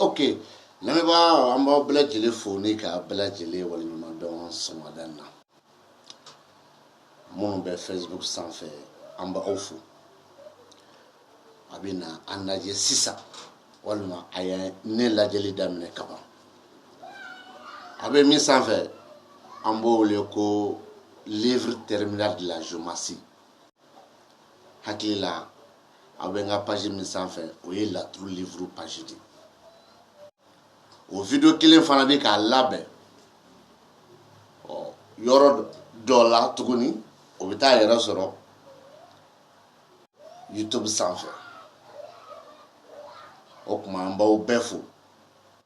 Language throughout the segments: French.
Ok, lamɛnbaa an b'aw bɛɛ lajɛlen fo ni k'a bɛɛ lajɛlen waleɲuman dɔn sɔgɔmada in na. Minnu bɛ Facebook sanfɛ an b'aw fo. A bɛ na an lajɛ sisan walima a ye ne lajɛli daminɛ kaban. A bɛ min sanfɛ an b'o wele ko livre terminal de la géomatie. Hakili la a bɛ n ka page min sanfɛ o ye laturu livre page de. O video kelen fana bɛ k'a labɛn yɔrɔ dɔ la tuguni o bɛ taa yɛrɛ sɔrɔ YouTube sanfɛ. O kuma an b'aw bɛɛ fo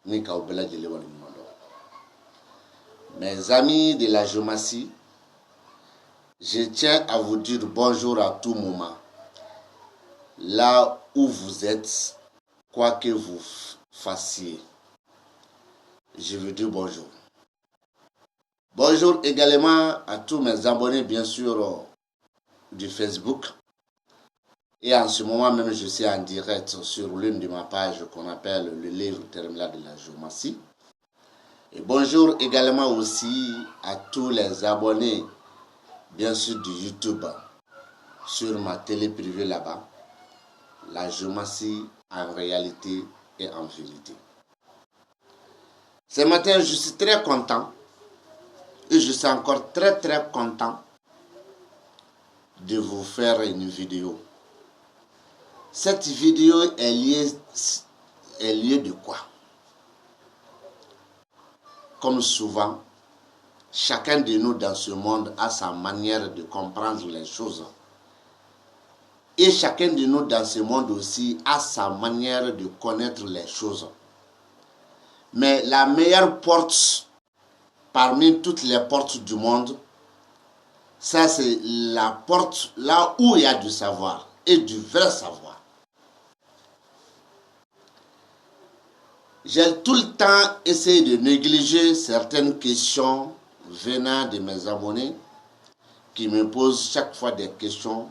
ni k'aw bɛɛ lajɛlen waleɲuman dɔn. Mes amis de la géomatie, je tiens à vous dire bonjour à tout moment. Là où vous êtes, quoi que vous fassiez, je vous dis bonjour. Bonjour également à tous mes abonnés, bien sûr, du Facebook. Et en ce moment même, je suis en direct sur l'une de ma page qu'on appelle le livre terminal de la géomatie. Et bonjour également aussi à tous les abonnés, bien sûr, du YouTube, sur ma télé privée là-bas. La géomatie en réalité et en vérité. Ce matin, je suis très content et je suis encore très content de vous faire une vidéo. Cette vidéo est liée de quoi? Comme souvent, chacun de nous dans ce monde a sa manière de comprendre les choses. Et chacun de nous dans ce monde aussi a sa manière de connaître les choses. Mais la meilleure porte parmi toutes les portes du monde, ça c'est la porte là où il y a du savoir et du vrai savoir. J'ai tout le temps essayé de négliger certaines questions venant de mes abonnés qui me posent chaque fois des questions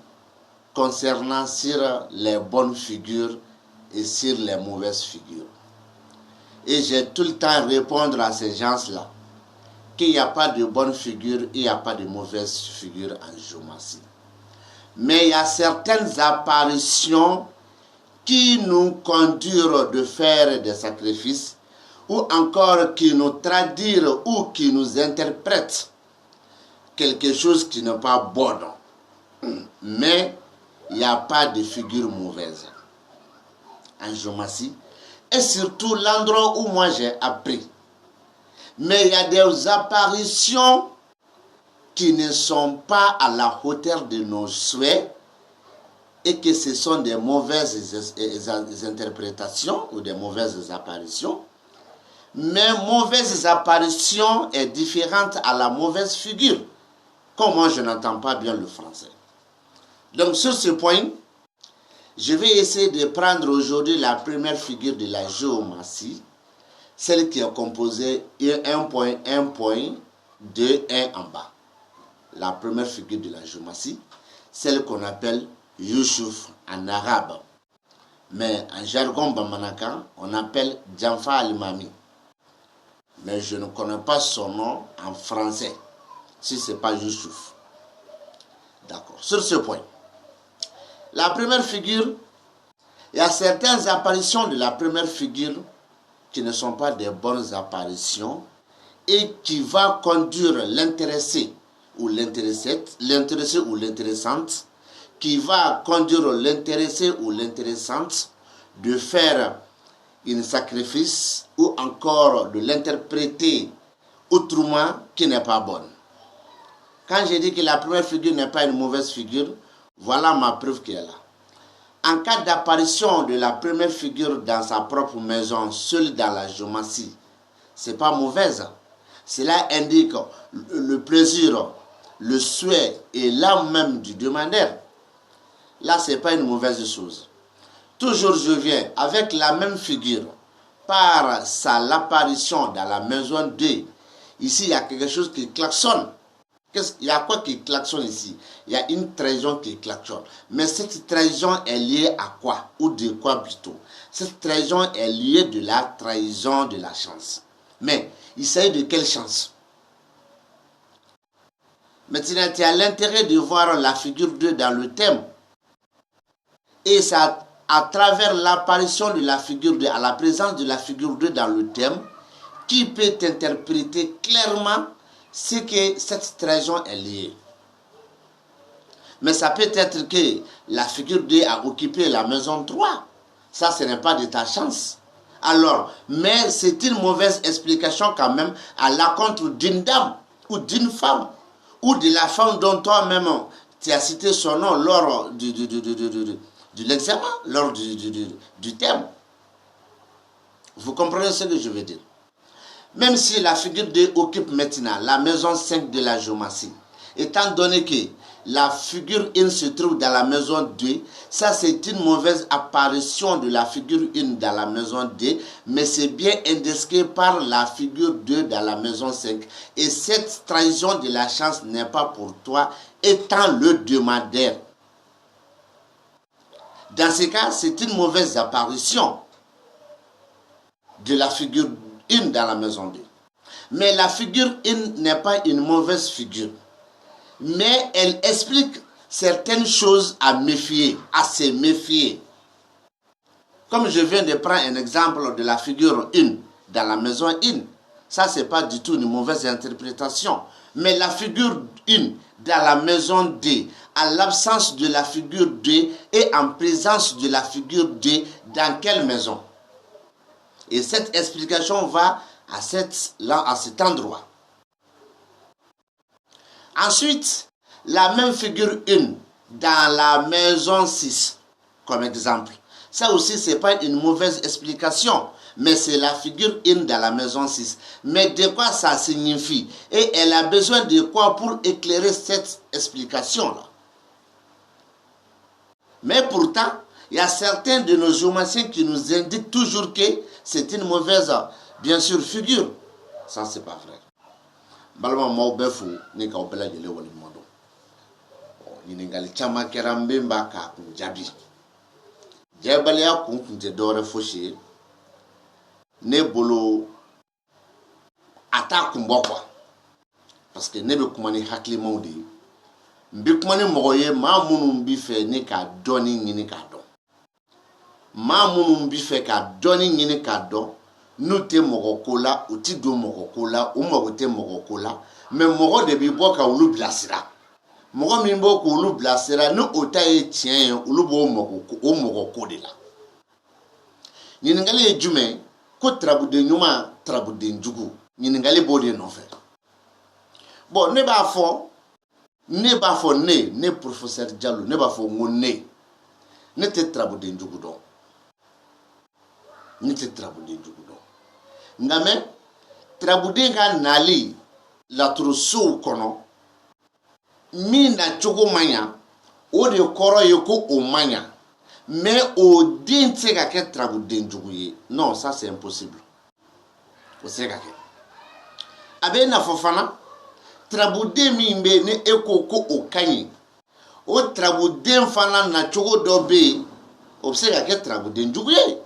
concernant sur les bonnes figures et sur les mauvaises figures. Et j'ai tout le temps répondre à ces gens-là qu'il n'y a pas de bonnes figures et il n'y a pas de mauvaises figures en géomatie. Mais il y a certaines apparitions qui nous conduisent de faire des sacrifices ou encore qui nous traduisent ou qui nous interprètent quelque chose qui n'est pas bon. Mais il n'y a pas de figure mauvaise en géomatie. Et surtout l'endroit où moi j'ai appris. Mais il y a des apparitions qui ne sont pas à la hauteur de nos souhaits et que ce sont des mauvaises interprétations ou des mauvaises apparitions. Mais mauvaise apparition est différente à la mauvaise figure. Comme moi je n'entends pas bien le français. Donc sur ce point, je vais essayer de prendre aujourd'hui la première figure de la géomatie, celle qui est composée 1 point, 1 point, 2, 1 en bas. La première figure de la géomatie, celle qu'on appelle Youssouf en arabe. Mais en jargon bamanakan, on appelle Djanfa al-Mami. Mais je ne connais pas son nom en français, si ce n'est pas Youssouf. D'accord. Sur ce point, la première figure, il y a certaines apparitions de la première figure qui ne sont pas des bonnes apparitions et qui va conduire l'intéressé ou l'intéressante, qui va conduire l'intéressé ou l'intéressante de faire un sacrifice ou encore de l'interpréter autrement qui n'est pas bonne. Quand j'ai dit que la première figure n'est pas une mauvaise figure, voilà ma preuve qu'elle est là. En cas d'apparition de la première figure dans sa propre maison, seule dans la géomatie, c'est pas mauvaise. Cela indique le plaisir, le souhait et l'âme même du demandeur. Là, c'est pas une mauvaise chose. Toujours je viens avec la même figure par l'apparition dans la maison 2. Ici, il y a quelque chose qui klaxonne. Il y a quoi qui klaxonne ici? Il y a une trahison qui klaxonne. Mais cette trahison est liée à quoi? Ou de quoi plutôt? Cette trahison est liée de la trahison de la chance. Mais il s'agit de quelle chance? Maintenant, tu as l'intérêt de voir la figure 2 dans le thème. Et ça, à travers l'apparition de la figure 2, à la présence de la figure 2 dans le thème, qui peut interpréter clairement ce que cette trahison est liée. Mais ça peut être que la figure 2 a occupé la maison 3. Ça, ce n'est pas de ta chance. Alors, mais c'est une mauvaise explication quand même à l'encontre d'une dame ou d'une femme ou de la femme dont toi-même tu as cité son nom lors de l'examen, lors du thème. Vous comprenez ce que je veux dire? Même si la figure 2 occupe maintenant la maison 5 de la géomancie, étant donné que la figure 1 se trouve dans la maison 2, ça c'est une mauvaise apparition de la figure 1 dans la maison 2, mais c'est bien indiqué par la figure 2 dans la maison 5. Et cette trahison de la chance n'est pas pour toi, étant le demandeur. Dans ce cas, c'est une mauvaise apparition de la figure 1 dans la maison 2. Mais la figure 1 n'est pas une mauvaise figure. Mais elle explique certaines choses à méfier, à se méfier. Comme je viens de prendre un exemple de la figure 1 dans la maison 1, ça c'est pas du tout une mauvaise interprétation. Mais la figure 1 dans la maison 2, à l'absence de la figure 2 et en présence de la figure 2, dans quelle maison? Et cette explication va à cet endroit. Ensuite, la même figure 1 dans la maison 6, comme exemple. Ça aussi, ce n'est pas une mauvaise explication, mais c'est la figure 1 dans la maison 6. Mais de quoi ça signifie? Et elle a besoin de quoi pour éclairer cette explication-là? Mais pourtant, il y a certains de nos géomanciens qui nous indiquent toujours que c'est une mauvaise, bien sûr, figure. Ça, c'est pas vrai. Balma maubefu ni ka obela jele wali modo. Ni ngali chama kerambe mbaka jabi. Jebale ya kunkunte dore foshi ne bolo ata kumbokwa. Parce que ne be kumani hakli mawdi. Mbi kumani mogoye ma munu mbi fe ne ka doni nyini ka don. Ma munu mbi fe ka doni nyini ka don. Nous te mogokola ou ti do mogokola ou mogote mogokola mais mogo de bi boka ulu blasira mogo mi bo ko ulu blasira no otaye tien ulu bo mogoko de la ni ngale jume ko trabude nyuma trabude njugu ni ngale bo de no fe bon ne ba fo ne professeur Diallo ne ba fo ngone ne te trabude njugu do ni te trabude njugu do ngame trabude nga nali la trusu kono mi na chogo manya o de koro yoko o manya mais o dinte ka ke trabude njuguye non ça c'est impossible o se ka ke abe na fofana trabude mi mbe ne ekoko o kanyi o trabude fana na chogo dobe o se ka ke trabude njuguye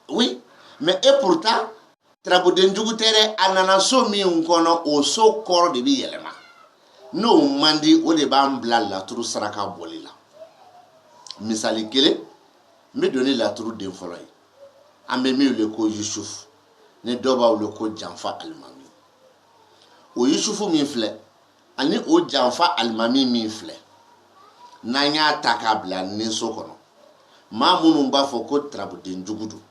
oui. Mais et pourtant, trabude njugu tere ananaso mi unkono o so koro de bi yelema. No mandi o de bambla la turu saraka bolila. Misali kele, me donner la turu de foloy. Amemi le ko Yusuf, ne doba le ko Janfa Almami. O Yusufu mi fle, ani o Janfa Almami mi fle. Nanya takabla ninso kono. Ma munu mba foko trabude njugu du.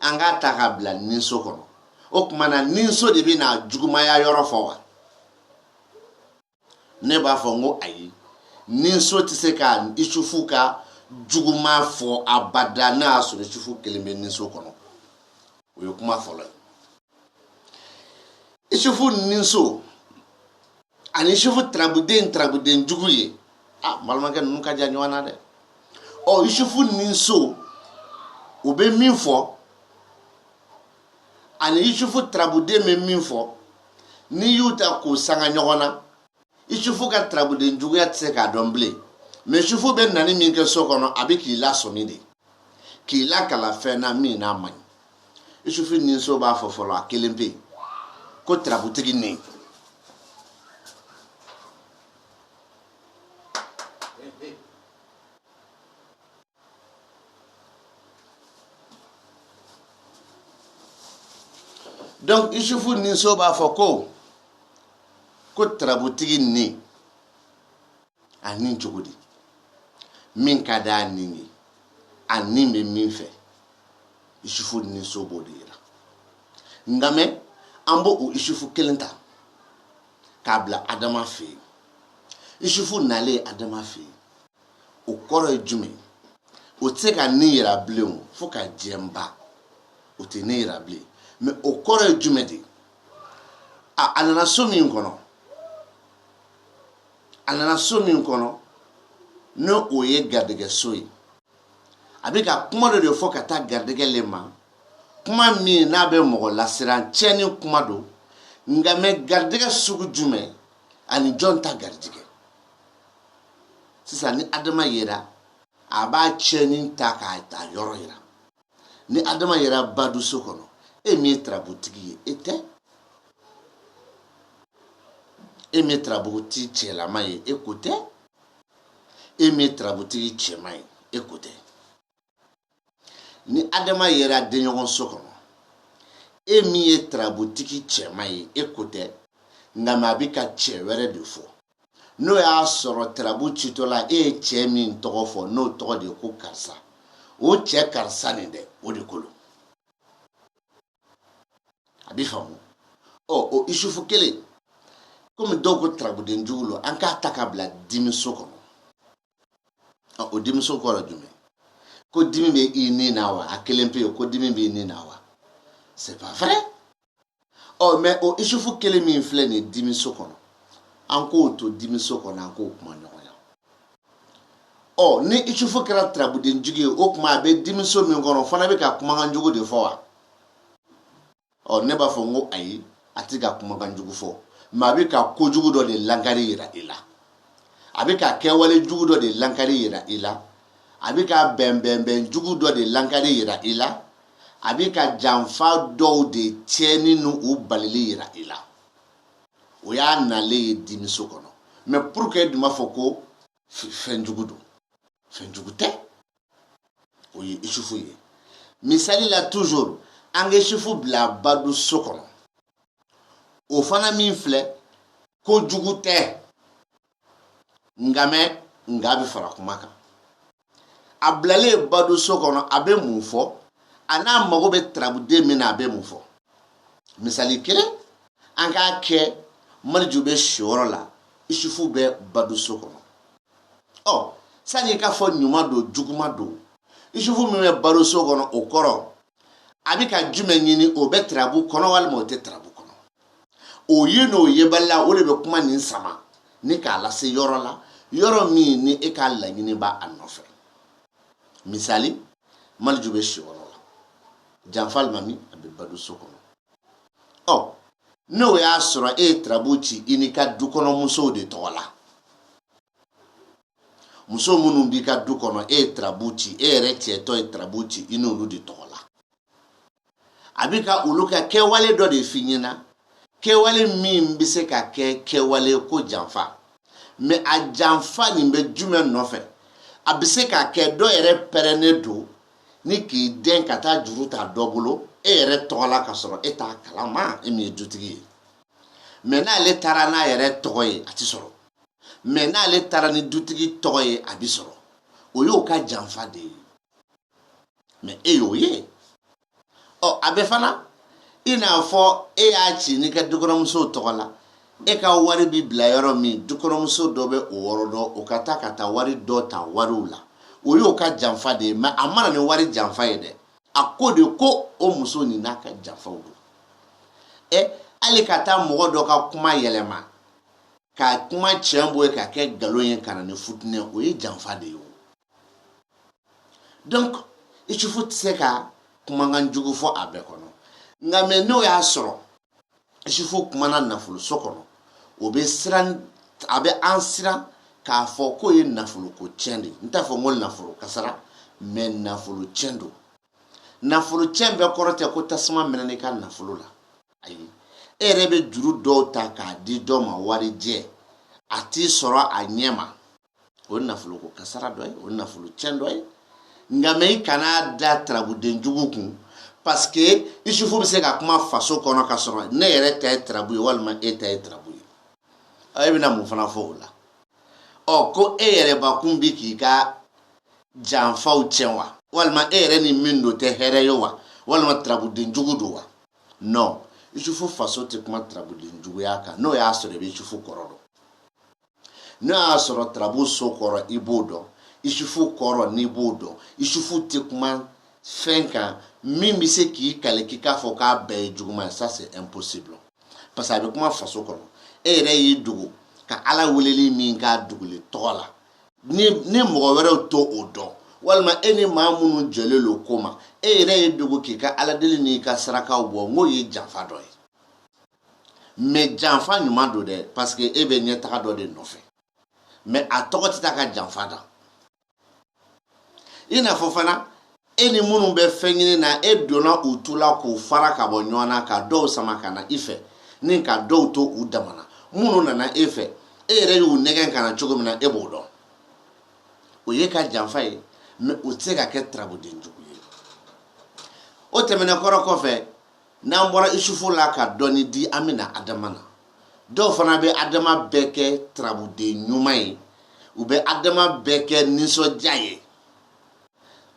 Anga takabla ninso kono okmana ninso de bi na jugumaya yoro fowa ne ba fo ngo ayi ninso tiseka ishufuka juguma fo abada na so ishufu kelime ninso kono oyo kuma folo isufu ninso ani isufu trabuden jugu ye balimakɛ ninnu ka jan ɲɔgɔn na dɛ isufu ninso u bɛ min fɔ ani isufu trabuden bɛ min fɔ n'i y'u ta k'u sanga ɲɔgɔn na isufu ka trabuden juguya tɛ se k'a dɔn bilen mais isufu bɛ nani min kɛ so kɔnɔ a bɛ k'i lasɔmi de k'i lakala fɛn na min n'a man ɲi isufu ninso b'a fɔ fɔlɔ a kelen bɛ yen ko trabutigi nin donc isufu ninso b'a fɔ ko trabutigi nin a nin cogo di min ka d'a nin ye a nin bɛ min fɛ isufu ninso b'o de yira nka mɛ an b'o isufu kelen ta k'a bila adama fɛ yen isufu nalen adama fɛ yen o kɔrɔ ye jumɛn o tɛ se ka nin yira bilen fo ka diɲɛ ban o tɛ nin yira bilen mais o kɔrɔ ye jumɛn de a nana so min kɔnɔ n'o ye garijɛgɛ so ye a bɛ ka kuma dɔ de fɔ ka taa garijɛgɛ le ma kuma min n'a bɛ mɔgɔ lasiran tiɲɛni kuma don nka mɛ garijɛgɛ sugu jumɛn ani jɔn ta garijɛgɛ sisan ni adama yera a b'a tiɲɛni ta k'a ta yɔrɔ yira ni adama yera badu so kɔnɔ e min ye trabutigi ye e tɛ e min ye trabutigi cɛlama ye e ko tɛ e min ye trabutigi cɛman ye e ko tɛ ni adama yera denɲɔgɔn so kɔnɔ e min ye trabutigi cɛman ye e ko tɛ nka mɛ a bɛ ka cɛ wɛrɛ de fɔ n'o y'a sɔrɔ trabu citɔla e ye cɛ min tɔgɔ fɔ n'o tɔgɔ de ye ko karisa o cɛ karisa nin dɛ o de kolo a bɛ faamu o isufu kelen komi dɔw ko trabuden jugu lo an k'a ta k'a bila dimiso kɔnɔ o dimiso kɔrɔ jumɛn ko dimi bɛ i ni na wa a kelen pe yen ko dimi bɛ i ni na wa c'est pas vrai mais o isufu kelen min filɛ nin ye dimiso kɔnɔ an k'o to dimiso kɔnɔ an k'o kuma ɲɔgɔn ya ni isufu kɛra trabuden jugu ye o kuma a bɛ dimiso min kɔnɔ fana bɛ ka kumakan jugu de fɔ wa ne b'a fɔ n ko ayi a tɛ ka kumakan jugu fɔ mais a bɛ ka kojugu dɔ de lankari yira i la a bɛ ka kɛwale jugu dɔ de lankari yira i la a bɛ ka bɛnbɛnbɛn jugu dɔ de lankari yira i la a bɛ ka janfa dɔw de tiɲɛni n'u balili yira i la o y'a nalen ye dimiso kɔnɔ mais pour que dun b'a fɔ ko fɛn jugu don fɛn jugu tɛ o ye isufu ye misali la toujours an ka isufu bila badu so kɔnɔ o fana min filɛ ko jugu tɛ nka a bɛ fara kuma kan a bilalen badu so kɔnɔ a bɛ mun fɔ a n'a mago bɛ trabuden min na a bɛ mun fɔ misali kelen an k'a kɛ mariju bɛ siyɔrɔ la isufu bɛ badu so kɔnɔ sani i ka fɔ ɲuman don juguman don isufu min bɛ badu so kɔnɔ o kɔrɔ a bɛ ka jumɛn ɲini o bɛ trabu kɔnɔ walima o tɛ trabu kɔnɔ o ye n'o yebalila o de bɛ kuma nin sama ni k'a lase yɔrɔ la yɔrɔ min ni e k'a laɲini b'a nɔfɛ misali mariju bɛ siyɔrɔ la janfa alimami a bɛ badu so kɔnɔ n'o y'a sɔrɔ e ye trabu ci i n'i ka dukɔnɔmusow de tɔgɔ la muso minnu b'i ka du kɔnɔ e ye trabu ci e yɛrɛ cɛtɔ ye trabu ci i n'olu de tɔgɔ la a bɛ ka olu ka kɛwale dɔ de f'i ɲɛna kɛwale min bɛ se ka kɛ kɛwale ko janfa mais a janfa nin bɛ jumɛn nɔfɛ a bɛ se ka kɛ dɔ yɛrɛ pɛrɛnnen don ni k'i den ka taa juru ta dɔ bolo e yɛrɛ tɔgɔ la ka sɔrɔ e t'a kalama e min ye dutigi ye mais n'ale taara n'a yɛrɛ tɔgɔ ye a tɛ sɔrɔ mais n'ale taara ni dutigi tɔgɔ ye a bɛ sɔrɔ o y'o ka janfa de ye mais e y'o ye a bɛ fana i n'a fɔ e y'a ci n'i ka dukɔnɔmuso tɔgɔ la e ka wari bi bila yɔrɔ min dukɔnɔmuso dɔ bɛ o yɔrɔ dɔn o ka taa ka taa wari dɔ ta wariw la o y'o ka janfa de ye mais a mana ni wari janfa ye dɛ a ko de ko o muso nin n'a ka janfaw don a ali ka taa mɔgɔ dɔ ka kuma yɛlɛma ka kuma tiɲɛ bɔ ye ka kɛ nkalon ye ka na ni futinɛ o ye janfa de ye o. Donc isufu tɛ se ka kumakan jugu fɔ a bɛɛ kɔnɔ nka mɛ n'o y'a sɔrɔ isufu kumana nafoloso kɔnɔ o bɛ siran a bɛ an siran k'a fɔ k'o ye nafolo ko tiɲɛ de n t'a fɔ n ko nafolo kasara mɛ nafolo tiɲɛ don nafolo tiɲɛ bɛɛ kɔrɔ tɛ ko tasuma mɛnɛ ka nafolo la ayi e yɛrɛ bɛ juru dɔw ta k'a di dɔ ma wari jɛ a t'i sɔrɔ a ɲɛ ma o ye nafolo ko kasara dɔ ye o ye nafolo tiɲɛ dɔ ye nka mɛ i kana da tarabuden jugu kun parce que isufu bɛ se ka kuma faso kɔnɔ ka sɔrɔ ne yɛrɛ ta ye tarabu ye walima e ta ye tarabu ye e bɛna mun fana fɔ o la ɔ ko e yɛrɛ bakun bi k'i ka janfaw tiɲɛ wa walima e yɛrɛ ni min don tɛ hɛrɛ ye wa walima tarabuden jugu don wa non isufu faso tɛ kuma tarabuden juguya kan n'o y'a sɔrɔ i bɛ isufu kɔrɔ dɔn n'o y'a sɔrɔ tarabu so kɔrɔ i b'o dɔn isufu kɔrɔ n'i b'o dɔn isufu tɛ kuma fɛn kan min bɛ se k'i kale k'i k'a fɔ k'a bɛɛ ye juguman ye ça c'est impossible parce que a bɛ kuma faso kɔnɔ e yɛrɛ y'i dogo ka ala weleli min k'a dugule tɔgɔ la ni mɔgɔ wɛrɛw to o dɔn walima e ni maa minnu jɔlen lo ko ma e yɛrɛ ye dogo k'i ka ala deli n'i ka sarakaw bɔ n k'o ye janfa dɔ ye mais janfa ɲuman don dɛ parce que e bɛ ɲɛtaga dɔ de nɔfɛ mais a tɔgɔ tɛ taa ka janfa da i n'a fɔ fana e ni minnu bɛ fɛn ɲini na e donna u tu la k'u fara ka bɔ ɲɔgɔn na ka dɔw sama ka na i fɛ ni ka dɔw to u dama na minnu nana e fɛ e yɛrɛ y'u nɛgɛn ka na cogo min na e b'o dɔn o ye ka janfa ye mais o tɛ se ka kɛ tarabuden jugu ye o tɛmɛnen kɔrɔ kɔfɛ n'an bɔra isufu la ka dɔɔni di an bɛna adama na dɔw fana bɛ adama bɛɛ kɛ tarabuden ɲuman ye u bɛ adama bɛɛ kɛ nisɔndiya ye.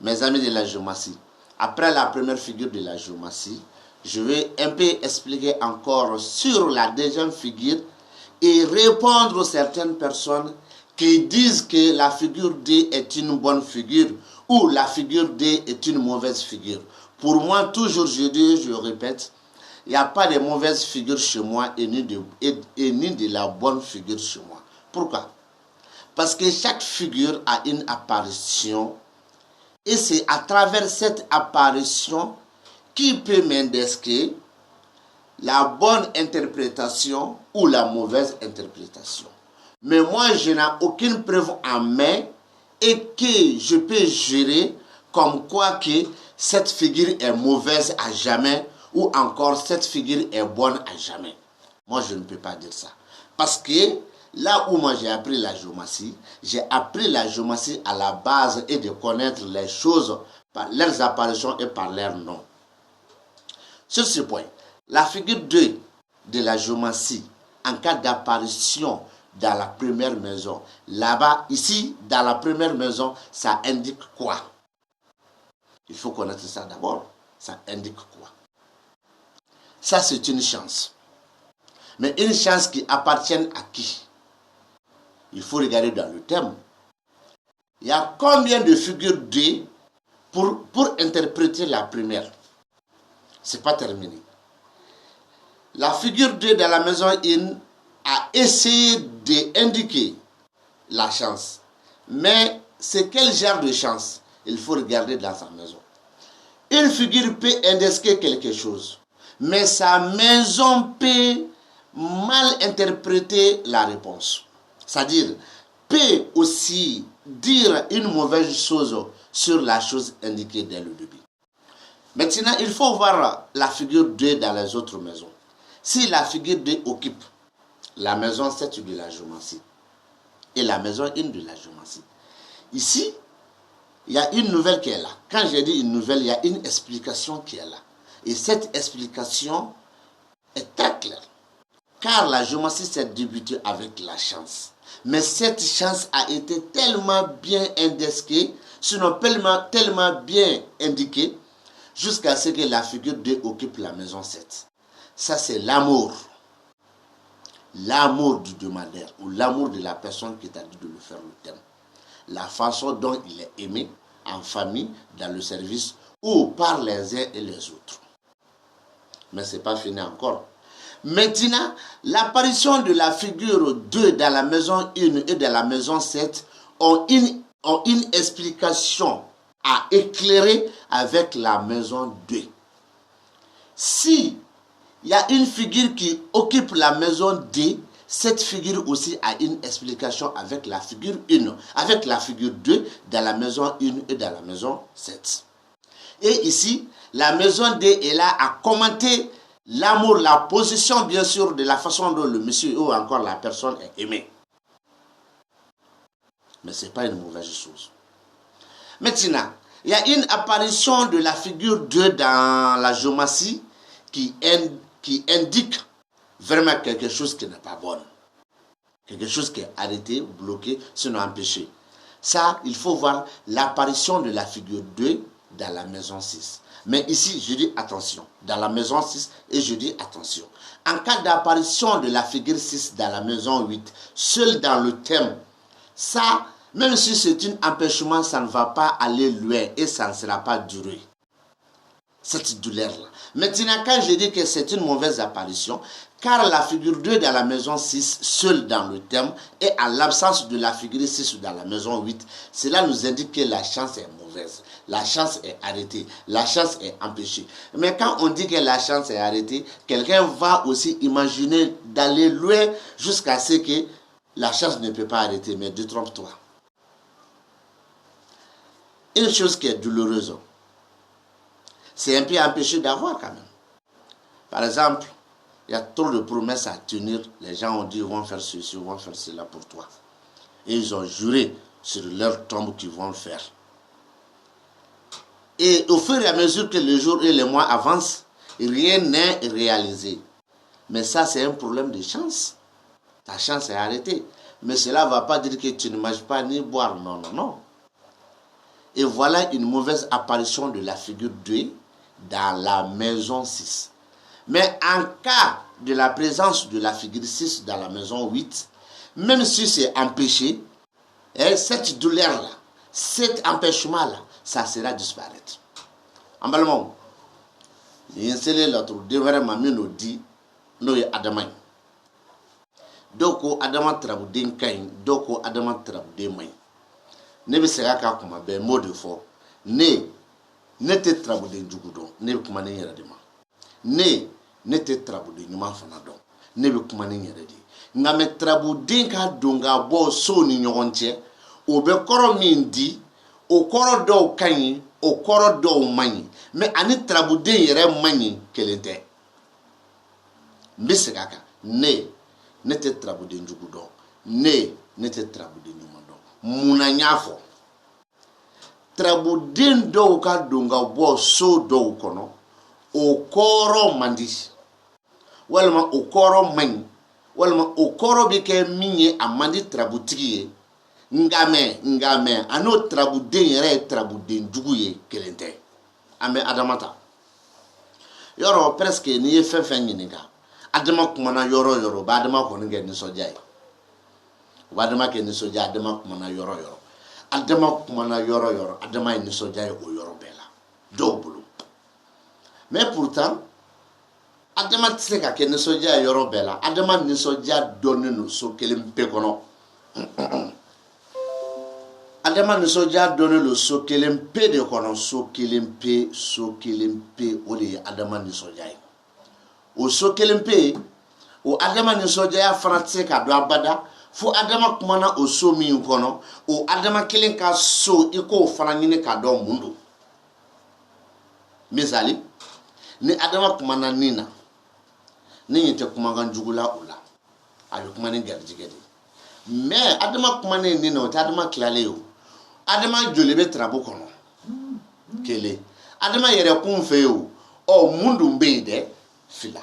Mes amis de la géomatie, après la première figure de la géomatie, je vais un peu expliquer encore sur la deuxième figure et répondre à certaines personnes qui disent que la figure D est une bonne figure ou la figure D est une mauvaise figure. Pour moi, toujours je dis, je répète, il n'y a pas de mauvaise figure chez moi et ni de la bonne figure chez moi. Pourquoi? Parce que chaque figure a une apparition. Et c'est à travers cette apparition qui peut m'indiquer la bonne interprétation ou la mauvaise interprétation. Mais moi, je n'ai aucune preuve en main et que je peux jurer comme quoi que cette figure est mauvaise à jamais ou encore cette figure est bonne à jamais. Moi, je ne peux pas dire ça. Parce que là où moi j'ai appris la géomatie à la base et de connaître les choses par leurs apparitions et par leurs noms. Sur ce point, la figure 2 de la géomatie en cas d'apparition dans la première maison, là-bas, ici, dans la première maison, ça indique quoi? Il faut connaître ça d'abord. Ça indique quoi? Ça, c'est une chance. Mais une chance qui appartient à qui? Il faut regarder dans le thème. Il y a combien de figures D pour interpréter la première? Ce n'est pas terminé. La figure 2 dans la maison 1 a essayé d'indiquer la chance. Mais c'est quel genre de chance? Il faut regarder dans sa maison. Une figure peut indiquer quelque chose, mais sa maison peut mal interpréter la réponse. C'est-à-dire, peut aussi dire une mauvaise chose sur la chose indiquée dès le début. Maintenant, il faut voir la figure 2 dans les autres maisons. Si la figure 2 occupe la maison 7 de la géomatie et la maison 1 de la géomatie, ici, il y a une nouvelle qui est là. Quand j'ai dit une nouvelle, il y a une explication qui est là. Et cette explication est très claire. Car la géomatie s'est débutée avec la chance. Mais cette chance a été tellement bien indiquée, sinon tellement bien indiquée, jusqu'à ce que la figure 2 occupe la maison 7. Ça, c'est l'amour. L'amour du demandeur ou l'amour de la personne qui t'a dit de le faire le thème. La façon dont il est aimé en famille, dans le service ou par les uns et les autres. Mais ce n'est pas fini encore. Maintenant, l'apparition de la figure 2 dans la maison 1 et dans la maison 7 ont une explication à éclairer avec la maison 2. Si il y a une figure qui occupe la maison 2, cette figure aussi a une explication avec la figure 1, avec la figure 2 dans la maison 1 et dans la maison 7. Et ici, la maison 2 est là à commenter l'amour, la position bien sûr de la façon dont le monsieur ou encore la personne est aimée. Mais ce n'est pas une mauvaise chose. Maintenant, il y a une apparition de la figure 2 dans la géomancie qui indique vraiment quelque chose qui n'est pas bon. Quelque chose qui est arrêté, bloqué, sinon empêché. Ça, il faut voir l'apparition de la figure 2 dans la maison 6. Mais ici, je dis attention, dans la maison 6, et je dis attention. En cas d'apparition de la figure 6 dans la maison 8, seul dans le thème, ça, même si c'est un empêchement, ça ne va pas aller loin et ça ne sera pas duré. Cette douleur-là. Maintenant, quand je dis que c'est une mauvaise apparition, car la figure 2 dans la maison 6, seule dans le thème, et à l'absence de la figure 6 dans la maison 8, cela nous indique que la chance est mauvaise. La chance est arrêtée. La chance est empêchée. Mais quand on dit que la chance est arrêtée, quelqu'un va aussi imaginer d'aller loin jusqu'à ce que la chance ne peut pas arrêter. Mais détrompe-toi. Une chose qui est douloureuse, c'est un peu empêché d'avoir quand même. Par exemple, il y a trop de promesses à tenir. Les gens ont dit ils vont faire ceci, ils vont faire cela pour toi. Et ils ont juré sur leur tombe qu'ils vont le faire. Et au fur et à mesure que les jours et les mois avancent, rien n'est réalisé. Mais ça, c'est un problème de chance. Ta chance est arrêtée. Mais cela ne va pas dire que tu ne manges pas ni boire. Non, non, non. Et voilà une mauvaise apparition de la figure 2 dans la maison 6. Mais en cas de la présence de la figure 6 dans la maison 8, même si c'est empêché, cette douleur-là, cet empêchement-là, ça sera disparaître. En balmont, il y a l'autre devrait m'amener dit, nous y adamay. Doko adama traboudin kain, doko adama traboudin main. Ne be sera ka kuma be mot de fort. Ne te traboudin jugudo, ne be kuma ne yera de ma. Ne te traboudin nyuma fana don. Ne be kuma ne yera de. Nga me traboudin ka donga bo so ni nyogonche, o be koro min di, o koro do kain, o koro do mani. Mais ani traboudin yere mani kelente. Mbise kaka ne te traboudin jugudo, ne te traboudin nyuma don. Muna nyafo. Traboudin do ka donga bo so do kono, o koro mandi. Walma o koro mani. Walma o koro bike minye amandi trabutiye. Ngame ano traboudin yere traboudin juguye kelente. Ame adamata. Yoro presque ni ye fen nyininga. Adama kumana yoro ba adama ko nge ni sojai. Ba adama ke ni sojai adama kumana yoro. Adama kumana yoro adama ni sojai o yoro bela. Double. Mais pourtant adama tseka ke ni sojai yoro bela. Adama ni sojai donne no so kelempe kono. Adama ni soja donne le so kelempe de kono so kelempe oli adama ni soja yi. O so kelempe o adama ni soja ya franse ka do abada fu adama kumana o so mi kono o adama kelen ka so iko fana nyine ka do mundu. Misali ni adama kumana nina ni yete kumanga njugula ola ayo kumana garjigede. Mais adama kumana nina o ta adama klale yo. Adama jolebe trabo kono kele adama yere kunfe yo o mundu mbeide fila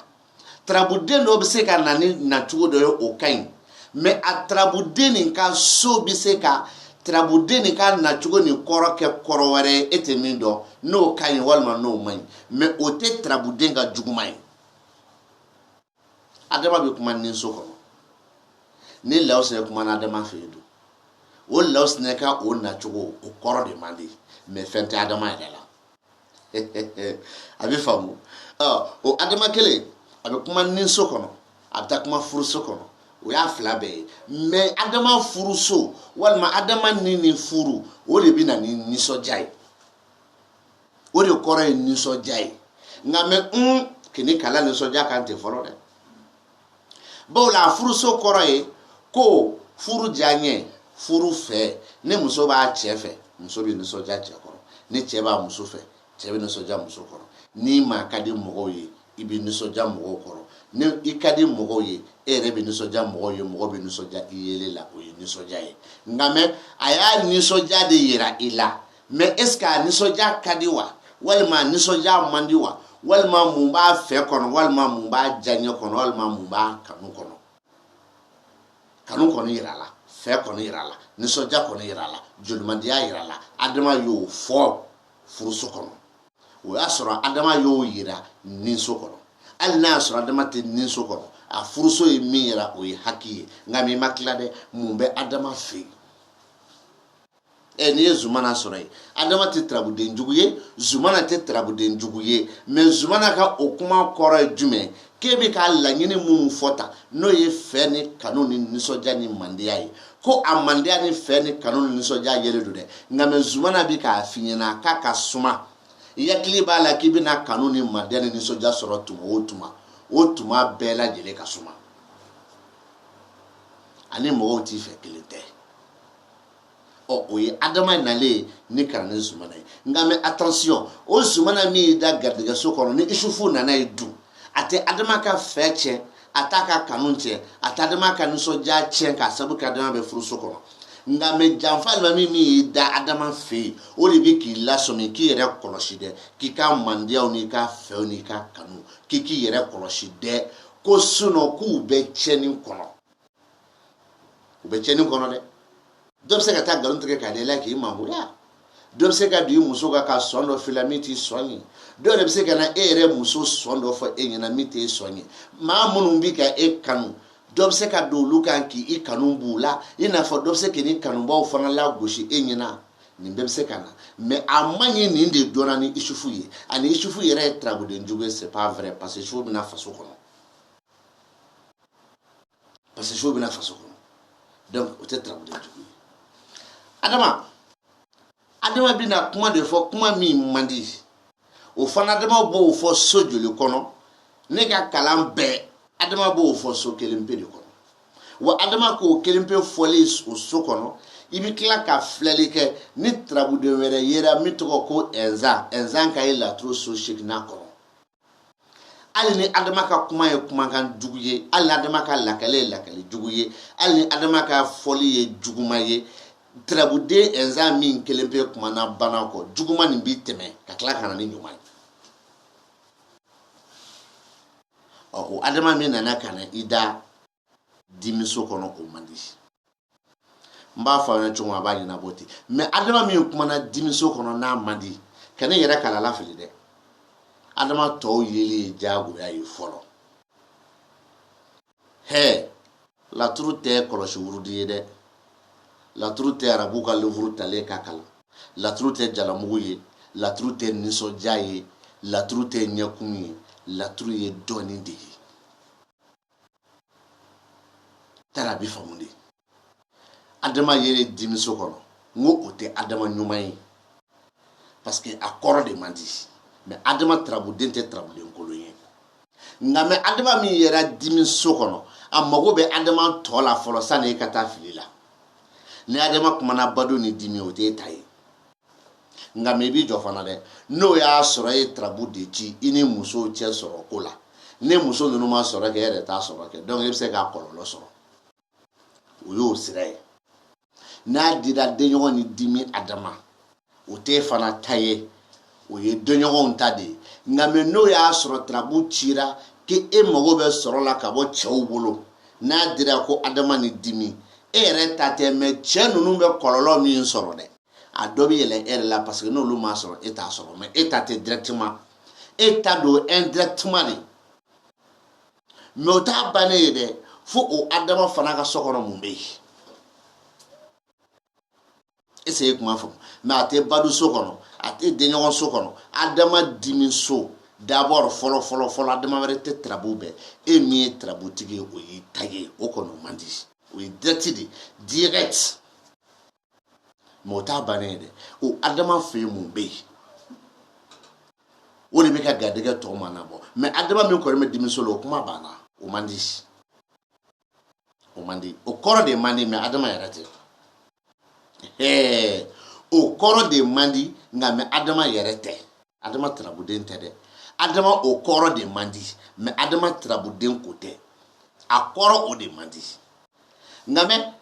trabude no bise ka nani na tugo do yo o kain me atrabude ni ka so bise ka trabude ni ka na tugo ni koro ke koro ware etemindo no kain walma no man me o te trabude ga jugumai adama be kuma nin so kono ni lawse kuma na adama feedu o laos neka o na chugo o koro de mandi me fente adama ela abi famu o adama kele a bɛ kuma ninso kɔnɔ a bɛ taa kuma furuso kɔnɔ o y'a fila bɛɛ ye mais adama furuso walima adama ni furu o de bɛ na ni nisɔndiya ye o de kɔrɔ ye nisɔndiya ye nka mais kini kala nisɔndiya kan tɛ fɔlɔ dɛ bawo la furuso kɔrɔ ye ko furu diya ɲɛ furu fɛ ni muso b'a cɛ fɛ muso bɛ nisɔndiya cɛ kɔrɔ ni cɛ b'a muso fɛ cɛ bɛ nisɔndiya muso kɔrɔ ni maa ka di mɔgɔw ye i bɛ nisɔndiya mɔgɔw kɔrɔ ni i ka di mɔgɔw ye e yɛrɛ bɛ nisɔndiya mɔgɔw ye mɔgɔ bɛ nisɔndiya i yele la o ye nisɔndiya ye nka mɛ a y'a nisɔndiya de yira i la mɛ est ce que a nisɔndiya ka di wa walima a nisɔndiya man di wa walima mun b'a fɛ kɔnɔ walima mun b'a diyaɲɛ kɔnɔ walima mun b'a kanu kɔnɔ kanu kɔni yira la fɛ kɔni yira la nisɔndiya kɔni yira la jolimandiya yira la adama y'o fɔ furuso kɔnɔ o y'a sɔrɔ adama y'o yira ninso kɔnɔ hali n'a y'a sɔrɔ adama tɛ ninso kɔnɔ a furuso ye min yira o ye haki ye nka min ma tila dɛ mun bɛ adama fɛ yen n'i ye zumana sɔrɔ yen adama tɛ tarabuden jugu ye zumana tɛ tarabuden jugu ye mɛ zumana ka o kuma kɔrɔ ye jumɛn k'e bɛ ka laɲini minnu fɔ ta n'o ye fɛ ni kanu ni nisɔndiya ni mandiya ye ko a mandiya ni fɛ ni kanu ni nisɔndiya yelen don dɛ nka mɛ zumana bɛ k'a f'i ɲɛna k'a ka suma i hakili b'a la k'i bɛna kanu ni mandiya ni nisɔndiya sɔrɔ o tuma bɛɛ lajɛlen ka suma ani mɔgɔw t'i fɛ kelen tɛ o ye adama nalen ni kana ni zumana ye nka mɛ attention o zumana min da garijɛgɛso kɔnɔ ni isufu nana ye dun a tɛ adama ka fɛ tiɲɛ a t'a ka kanu tiɲɛ a tɛ adama ka nisɔndiya tiɲɛ k'a sababu kɛ adama bɛ furuso kɔnɔ nka mɛ janfa alimami min y'i da adama fɛ yen o de bɛ k'i lasɔmi k'i yɛrɛ kɔlɔsi dɛ k'i ka mandiyaw n'i ka fɛw n'i ka kanu k'i yɛrɛ kɔlɔsi dɛ ko sinɔn k'u bɛ tiɲɛni kɔnɔ u bɛ tiɲɛni kɔnɔ dɛ dɔ bɛ se ka taa nkalon tigɛ k'a da i la k'i mangoya dɔ bɛ se ka don i muso kan ka sɔn dɔ f'i la min t'i sɔn ye dɔw yɛrɛ bɛ se ka na e yɛrɛ muso sɔn dɔ fɔ e ɲɛna min t'e sɔn ye maa minnu bɛ ka e kanu dɔ bɛ se ka don olu kan k'i kanu b'u la i n'a fɔ dɔ bɛ se k'i kanubaw fana lagosi e ɲɛna nin bɛɛ bɛ se ka na mɛ a man ɲi nin de dɔnna ni isufu ye ani isufu yɛrɛ ye tarabuden jugu ye c'est pas vrai parce que isufu bɛna faso kɔnɔ donc o tɛ tarabuden jugu ye adama bɛna kuma de fɔ kuma min man di o fana adama b'o fɔ so joli kɔnɔ ne ka kalan bɛɛ adama b'o fɔ so kelen pe de kɔnɔ wa adama k'o kelen pe fɔlen o so kɔnɔ i bɛ tila ka filɛli kɛ ni tarabuden wɛrɛ yera min tɔgɔ ko ɛnzan ka ye laturu so seginna kɔnɔ hali ni adama ka kuma ye kumakan jugu ye hali ni adama ka lakale ye lakale jugu ye hali ni adama ka fɔli ye juguma ye tarabuden ɛnzan min kelen pe kumana bana kɔ juguma nin b'i tɛmɛ ka tila ka na ni ɲuman ye o adama min nana ka na i da dimiso kɔnɔ o man di n b'a fɔ aw ɲɛna cogo min a b'a ɲɛnabɔ ten mɛ adama min kumana dimiso kɔnɔ n'a man di ka ne yɛrɛ kala la fili dɛ adama tɔw yeli ye diyagoya ye fɔlɔ laturu tɛ kɔlɔsi wurudi ye dɛ laturu tɛ arabu ka livuru talen ka kalan laturu tɛ jalamugu ye laturu tɛ nisɔndiya ye laturu tɛ ɲɛkun ye laturu ye dɔɔni de ye tara bi faamu de adama yɛrɛ dimiso kɔnɔ n ko o tɛ adama ɲuman ye parce que a kɔrɔ de man di mɛ adama tarabuden tɛ tarabuden kolon ye nka mɛ adama min yɛrɛ dimiso kɔnɔ a mago bɛ adama tɔ la fɔlɔ sani e ka taa fili la ni adama kumana bado ni dimi o t'e ta ye nka mɛ i b'i jɔ fana dɛ n'o y'a sɔrɔ e tarabu de ci i ni musow cɛ sɔrɔ ko la ne muso ninnu ma sɔrɔ kɛ e yɛrɛ t'a sɔrɔ kɛ donc e bɛ se k'a kɔlɔlɔ sɔrɔ o y'o sira ye n'a dira denɲɔgɔn ni dimi adama o t'e fana ta ye o ye denɲɔgɔnw ta de ye nka mɛ n'o y'a sɔrɔ tarabu cira k'e mago bɛ sɔrɔ la ka bɔ cɛw bolo n'a dira ko adama ni dimi e yɛrɛ ta tɛ mɛ cɛ ninnu bɛ kɔlɔlɔ min sɔrɔ dɛ a dɔ bɛ yɛlɛ e yɛrɛ la parce que n'olu m'a sɔrɔ e t'a sɔrɔ mɛ e ta tɛ directement e ta don indirectement de mɛ o t'a bannen ye dɛ fo o adama fana ka so kɔnɔ mun bɛ yen est ce que e kuma faamu mɛ a tɛ badu so kɔnɔ a tɛ denɲɔgɔn so kɔnɔ adama dimi so D'abord, folo adama wɛrɛ tɛ tarabu bɛɛ e min ye tarabutigi ye o y'i ta ye o kɔni o man di o ye direct de direct mais o t'a bannen ye dɛ o adama fɛ yen mun bɛ yen o de bɛ ka garijɛgɛ tɔ ma nabɔ mais adama min kɔni bɛ denmuso la o kuma banna o man di o man di o kɔrɔ de man di mais adama yɛrɛ tɛ o kɔrɔ de man di nka mais adama yɛrɛ tɛ adama tarabuden tɛ dɛ adama o kɔrɔ de man di mais adama tarabuden ko tɛ a kɔrɔ o de man di nka mɛ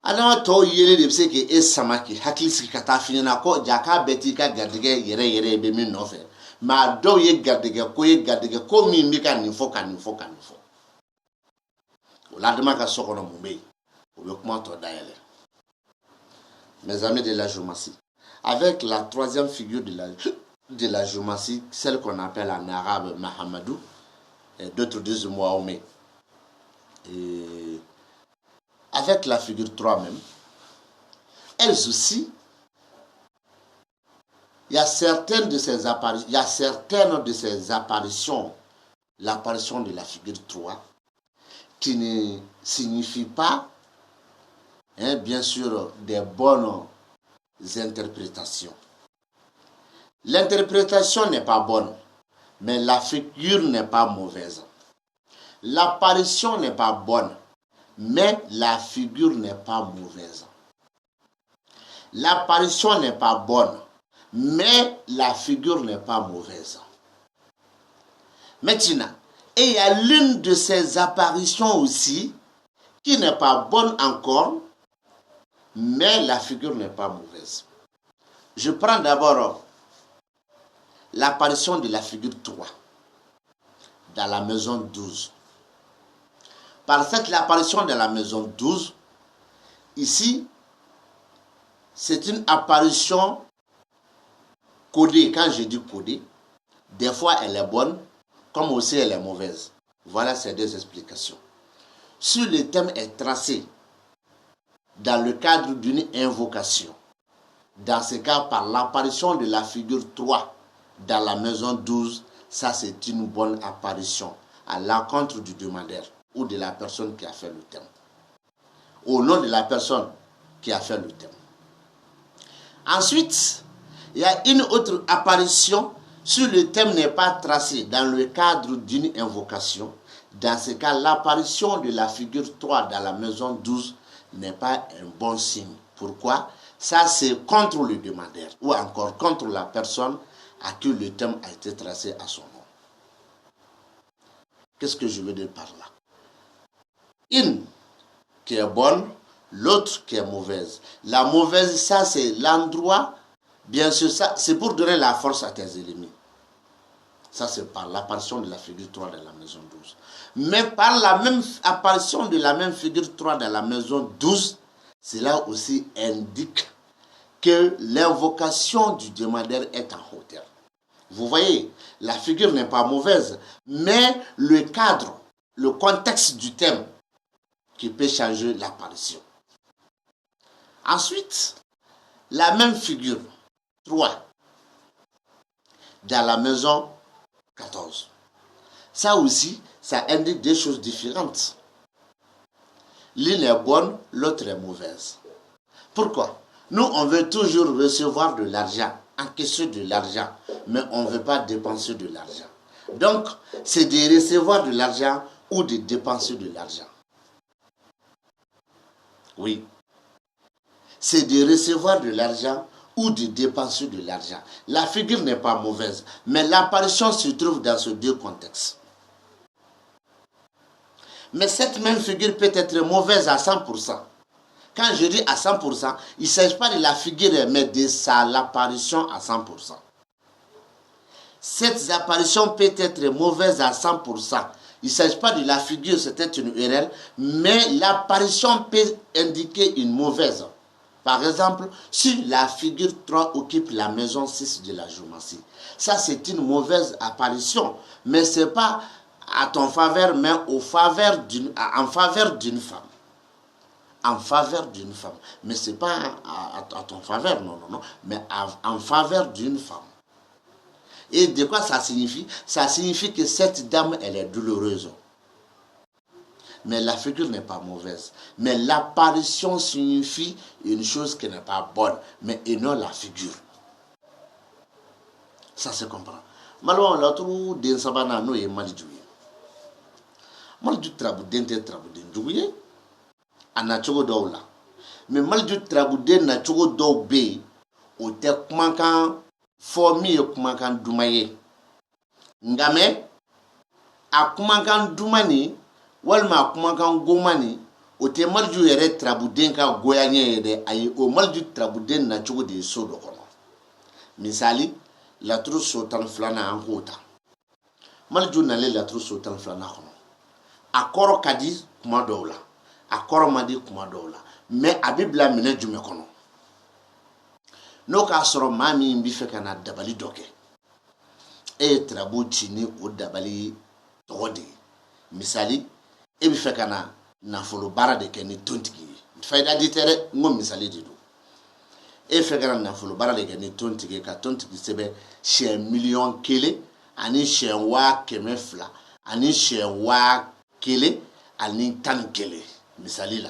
adama tɔw yelen de bɛ se k'e sama k'i hakili sigi ka taa f'i ɲɛna ko ja k'a bɛɛ t'i ka garijɛgɛ yɛrɛ bɛ min nɔfɛ mais a dɔw ye garijɛgɛ ko min bɛ ka nin fɔ ka nin fɔ ka nin fɔ o la adama ka so kɔnɔ mun bɛ yen o bɛ kuma tɔ dayɛlɛ. Mes amis de la géomancie, avec la troisième figure de la géomancie, celle qu'on appelle en arabe Mahamadou, et d'autres disent Mohamed. Et avec la figure 3 même, elles aussi, il y a certaines de ces apparitions, l'apparition de la figure 3, qui ne signifie pas bien sûr, des bonnes interprétations. L'interprétation n'est pas bonne, mais la figure n'est pas mauvaise. L'apparition n'est pas bonne, mais la figure n'est pas mauvaise. L'apparition n'est pas bonne, mais la figure n'est pas mauvaise. Maintenant, il y a l'une de ces apparitions aussi qui n'est pas bonne encore, mais la figure n'est pas mauvaise. Je prends d'abord l'apparition de la figure 3 dans la maison 12. Par cette apparition de la maison 12, ici, c'est une apparition codée. Quand je dis codée, des fois elle est bonne, comme aussi elle est mauvaise. Voilà ces deux explications. Si le thème est tracé dans le cadre d'une invocation, dans ce cas par l'apparition de la figure 3 dans la maison 12, ça c'est une bonne apparition à l'encontre du demandeur ou de la personne qui a fait le thème, au nom de la personne qui a fait le thème. Ensuite, il y a une autre apparition si le thème n'est pas tracé dans le cadre d'une invocation. Dans ce cas, l'apparition de la figure 3 dans la maison 12 n'est pas un bon signe. Pourquoi? Ça, c'est contre le demandeur ou encore contre la personne à qui le thème a été tracé à son nom. Qu'est-ce que je veux dire par là? Une qui est bonne, l'autre qui est mauvaise. La mauvaise, ça, c'est l'endroit, bien sûr, ça, c'est pour donner la force à tes ennemis. Ça, c'est par l'apparition de la figure 3 dans la maison 12. Mais par la même apparition de la même figure 3 dans la maison 12, cela aussi indique que l'invocation du demandeur est en hauteur. Vous voyez, la figure n'est pas mauvaise, mais le cadre, le contexte du thème qui peut changer l'apparition. Ensuite, la même figure 3 dans la maison 14. Ça aussi, ça indique des choses différentes. L'une est bonne, l'autre est mauvaise. Pourquoi? Nous, on veut toujours recevoir de l'argent, encaisser de l'argent, mais on ne veut pas dépenser de l'argent. Donc, c'est de recevoir de l'argent ou de dépenser de l'argent. Oui. C'est de recevoir de l'argent ou de dépenser de l'argent. La figure n'est pas mauvaise, mais l'apparition se trouve dans ces deux contextes. Mais cette même figure peut être mauvaise à 100%. Quand je dis à 100%, il ne s'agit pas de la figure, mais de l'apparition à 100%. Cette apparition peut être mauvaise à 100%. Il ne s'agit pas de la figure, c'était une erreur, mais l'apparition peut indiquer une mauvaise. Par exemple, si la figure 3 occupe la maison 6 de la géomancie, ça c'est une mauvaise apparition, mais ce n'est pas à ton faveur, mais en faveur d'une femme. En faveur d'une femme. Mais ce n'est pas à ton faveur, non, mais en faveur d'une femme. Et de quoi ça signifie? Ça signifie que cette dame, elle est douloureuse. Mais la figure n'est pas mauvaise. Mais l'apparition signifie une chose qui n'est pas bonne, mais et non la figure. Ça se comprend. Malheureusement, on l'a trouvé dans Sabana, nous et Malijouye. Malijou trabouden te trabouden jouye. Ana chogo doula. Mais Malijou trabouden na chogo dou be. Ou te kumankan formi e kumankan dumaye. Ngame a kumankan dumani walma a kumankan gomani o te Malijou yere trabouden ka goyanye yere ayi o Malijou trabouden na chogo de so do kono. Misali la tru sotan flana an hota. Malijou nale la tru sotan flana kono. A kɔrɔ ka di kuma dɔw la, a kɔrɔ man di kuma dɔw la, mais a bɛ bila minɛ jumɛn kɔnɔ? N'o k'a sɔrɔ maa min bɛ fɛ ka na dabali dɔ kɛ, e ye tarabu ci ni o dabali tɔgɔ de ye. Misali, e bɛ fɛ ka na nafolo baara de kɛ ni tontigi ye. Fayida di tɛ dɛ, n ko misali de don. E bɛ fɛ ka na nafolo baara de kɛ ni tontigi ye, ka tontigi sɛbɛn siɲɛ 1,000,000 ani siɲɛ 200,000 ani siɲɛ 1,000 ani 11 misali la.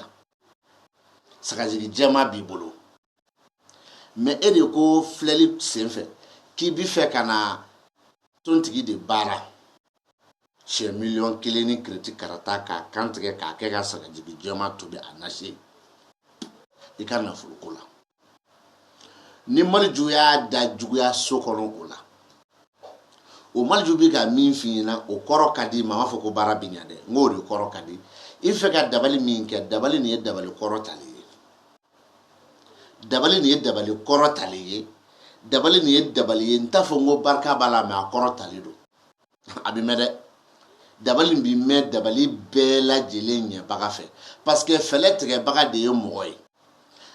Sagajigi jɛma b'i bolo. Mais e de ko filɛli senfɛ k'i bi fɛ ka na tontigi de baara siɲɛ 1,000,000 ni kiriti karata k'a kantigɛ k'a kɛ ka sagajigi jɛma tobi a nase i ka nafolo ko la. Ni Malijou y'a da juguya so kɔnɔ o la, o Malijou bi ka min f'i ɲɛna o kɔrɔ ka di, ma b'a fɔ ko baara bɛ ɲɛ dɛ, n k'o de kɔrɔ ka di. I fɛ ka dabali min kɛ, dabali nin ye dabali kɔrɔ tali ye. Dabali nin ye dabali kɔrɔ tali ye. Dabali nin ye dabali ye, n t'a fɔ n ko barika b'a la, mais a kɔrɔ tali don. A bɛ mɛn dɛ. Dabali b'i mɛn dabali bɛɛ lajɛlen ɲɛbaga fɛ. Parce que fɛlɛ tigɛbaga de ye mɔgɔ ye.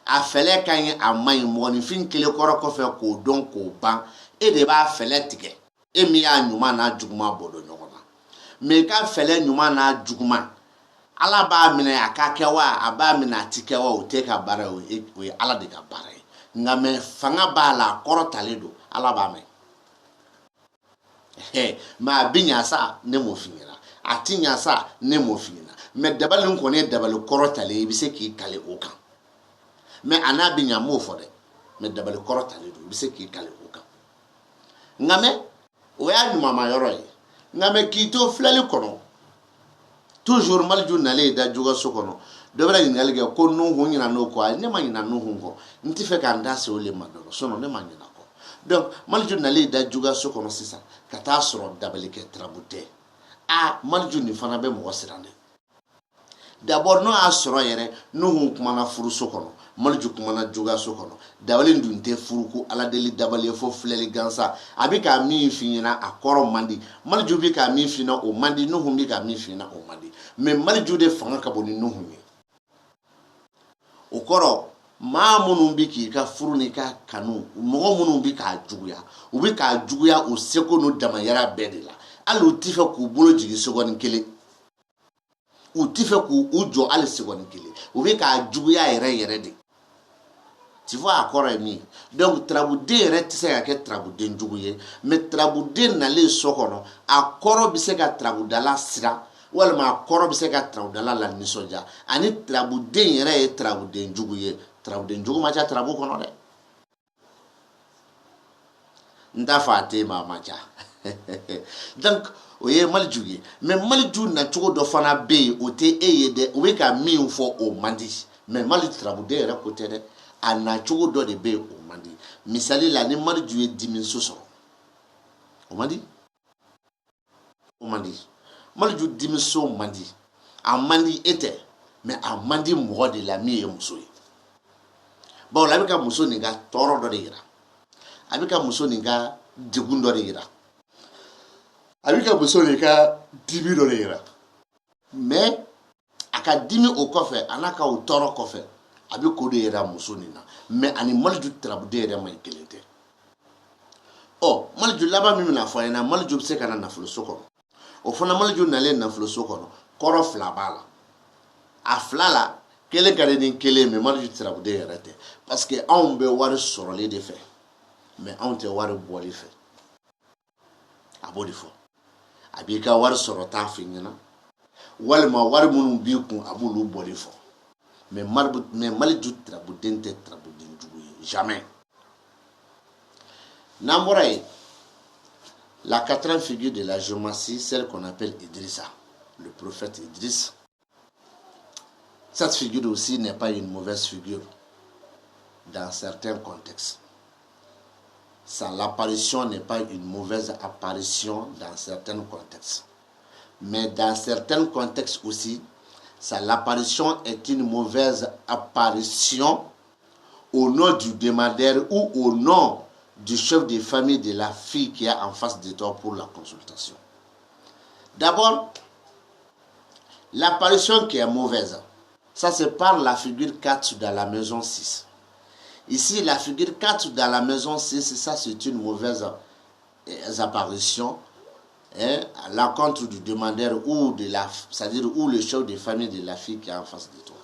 A fɛlɛ ka ɲi a man ɲi, mɔgɔninfin kelen kɔrɔ kɔfɛ k'o dɔn k'o ban, e de b'a fɛlɛ tigɛ. E min y'a ɲuman n'a juguman bɔ don ɲɔgɔn na. Mais i ka fɛlɛ ɲuman n'a juguman, Ala b'a minɛ a ka kɛ wa, a b'a minɛ a ti kɛ wa, o tɛ ka baara ye, o ye Ala de ka baara ye. Nka mais fanga b'a la, a kɔrɔ talen don, Ala b'a mɛn. Mais a bɛ ɲa sa, ne m'o f'i ɲɛna. A ti ɲa sa, ne m'o f'i ɲɛna. Mais dabali in kɔni ye dabali kɔrɔ talen, i bɛ se k'i kale o kan. Mais a n'a bɛ ɲa, n m'o fɔ dɛ. Mais dabali kɔrɔ talen don, i bɛ se k'i kale o kan. Nka mais o y'a ɲumanma yɔrɔ ye. Nka mais k'i to filɛli kɔnɔ, toujours Malijou nalen da juguyaso kɔnɔ, dɔ bɛna ɲininkali kɛ ko Nuhu ɲina n'o kɔ, ne ma ɲina Nuhu kɔ, n tɛ fɛ k'an da se o le ma dɔrɔn, sinon ne ma ɲina kɔ. Donc Malijou nalen da juguyaso kɔnɔ sisan ka taa sɔrɔ dabalikɛ tarabu tɛ. Malijou nin fana bɛ mɔgɔ siran dɛ. D'abord n'o y'a sɔrɔ yɛrɛ Nuhu kumana furuso kɔnɔ, Malijou kumana juguyaso kɔnɔ, dabali dun tɛ furuko Ala deli dabali ye fo filɛli gansan. A bɛ ka min f'i ɲɛna a kɔrɔ man di, Malijou bɛ ka min f'i ɲɛna o man di, Nuhu bɛ ka min f'i ɲɛna o man di. Mais Malijou de fanga ka bon ni Nuhu ye. O kɔrɔ maa minnu bɛ k'i ka furu ni ka kanu, mɔgɔ minnu bɛ k'a juguya, u bɛ k'a juguya o seko n'o damayira bɛɛ de la. Hali u tɛ fɛ k'u bolo jigin seconde kelen. U tɛ fɛ k'u jɔ hali seconde kelen. U bɛ k'a juguya yɛrɛ yɛrɛ de. Tu vois a kɔrɔ ye min ye. Donc tarabuden yɛrɛ tɛ se ka kɛ tarabuden jugu ye, mais tarabuden nalen so kɔnɔ, a kɔrɔ bɛ se ka tarabudala siran, walima a kɔrɔ bɛ se ka tarabudala la nisɔndiya. Ani tarabuden yɛrɛ ye tarabuden jugu ye. Tarabuden jugu ma ca tarabu kɔnɔ dɛ. N t'a fɔ a tɛ maa ma ca. Donc o ye Malijou ye. Mais Malijou nacogo dɔ fana bɛ yen, o tɛ e ye dɛ. O bɛ ka min fɔ o man di. Mais Malijou tarabuden yɛrɛ ko tɛ dɛ. A nacogo dɔ de bɛ yen o man di. Misali la ni Malijou ye dimiso sɔrɔ, o man di. O man di. Malijou dimiso man di. A man di e tɛ, mais a man di mɔgɔ de la min ye muso ye. Bon la a bɛ ka muso nin ka tɔɔrɔ dɔ de yira. A bɛ ka muso nin ka degun dɔ de yira. A bɛ ka muso nin ka dimi dɔ de yira. Mais a ka dimi o kɔfɛ, a n'a ka o tɔɔrɔ kɔfɛ, a bɛ ko de yira muso nin na. Mais ani Malijou tarabuden yɛrɛ ma ɲi kelen tɛ. Malijou laban min bɛna fɔ an ɲɛna, Malijou bɛ se ka na nafoloso kɔnɔ. O fana Malijou nalen nafoloso kɔnɔ, kɔrɔ fila b'a la. A fila la, kelen ka di ni kelen, mais Malijou tarabuden yɛrɛ tɛ. Parce que anw bɛ wari sɔrɔli de fɛ, mais anw tɛ wari bɔli fɛ. abodifo abika war sorota finyina walma war mun bi kun abulu bodifo mais mal du trabudente trabudin jamais. Namouraï, la quatrième figure de la géomancie, celle qu'on appelle Idrissa, le prophète Idriss. Cette figure aussi n'est pas une mauvaise figure dans certains contextes. L'apparition n'est pas une mauvaise apparition dans certains contextes. Mais dans certains contextes aussi, l'apparition est une mauvaise apparition au nom du demandeur ou au nom du chef de famille de la fille qui est en face de toi pour la consultation. D'abord, l'apparition qui est mauvaise, ça c'est par la figure 4 dans la maison 6. Ici, la figure 4 dans la maison 6, ça c'est une mauvaise apparition à l'encontre du demandeur ou c'est-à-dire ou le chef de famille de la fille qui est en face de toi.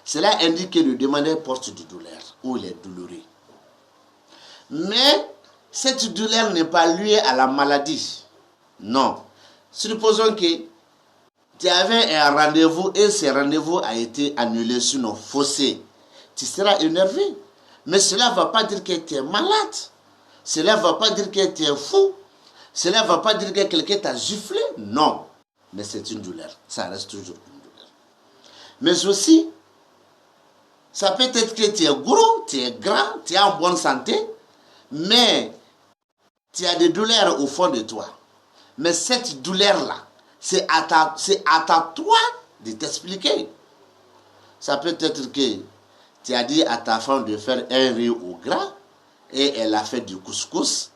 Cela indique que le demandeur porte du douleur ou il est douloureux. Mais cette douleur n'est pas liée à la maladie. Non. Supposons que tu avais un rendez-vous et ce rendez-vous a été annulé, sinon faussé. Tu seras énervé. Mais cela ne va pas dire que tu es malade. Cela ne va pas dire que tu es fou. Cela ne va pas dire que quelqu'un t'a giflé. Non. Mais c'est une douleur. Ça reste toujours une douleur. Mais aussi, ça peut être que tu es gros, tu es grand, tu es en bonne santé, mais tu as des douleurs au fond de toi. Mais cette douleur-là, c'est à toi de t'expliquer. Ça peut être que tu as dit à ta femme de faire un riz au gras et elle a fait du couscous.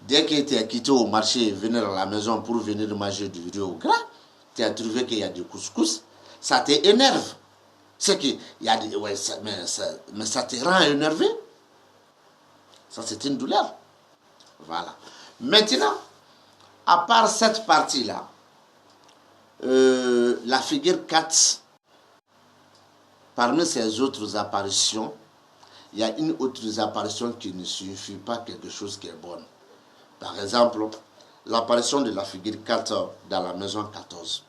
Dès que tu es quitté au marché et venir à la maison pour venir manger du riz au gras, tu as trouvé qu'il y a du couscous, ça t'énerve. C'est qu'il y a des... Ouais, mais ça te rend énervé. Ça, c'est une douleur. Voilà. Maintenant, à part cette partie-là, la figure 4, parmi ces autres apparitions, il y a une autre apparition qui ne signifie pas quelque chose qui est bonne. Par exemple, l'apparition de la figure 4 dans la maison 14.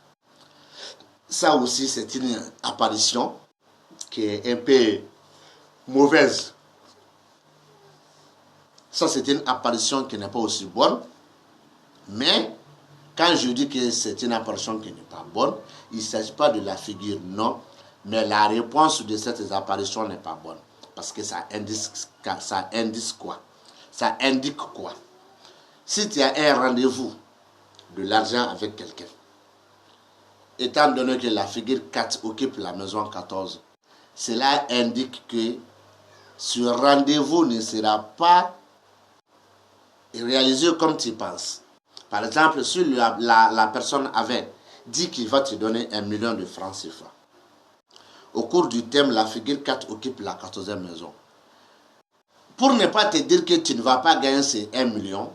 Ça aussi, c'est une apparition qui est un peu mauvaise. Ça, c'est une apparition qui n'est pas aussi bonne. Mais, quand je dis que c'est une apparition qui n'est pas bonne, il ne s'agit pas de la figure, non. Mais la réponse de cette apparition n'est pas bonne. Parce que ça indique quoi? Ça indique quoi? Si tu as un rendez-vous de l'argent avec quelqu'un, étant donné que la figure 4 occupe la maison 14, cela indique que ce rendez-vous ne sera pas réalisé comme tu penses. Par exemple, si la personne avait dit qu'il va te donner 1 million de francs CFA, au cours du thème, la figure 4 occupe la 14e maison. Pour ne pas te dire que tu ne vas pas gagner ces 1 million,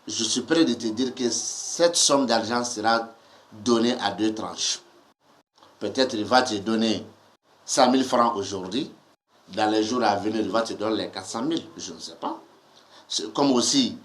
je suis prêt de te dire que cette somme d'argent sera donnée à 2 tranches. Peut-être il va te donner 100 000 francs aujourd'hui. Dans les jours à venir, il va te donner les 400 000. Je ne sais pas. Comme aussi,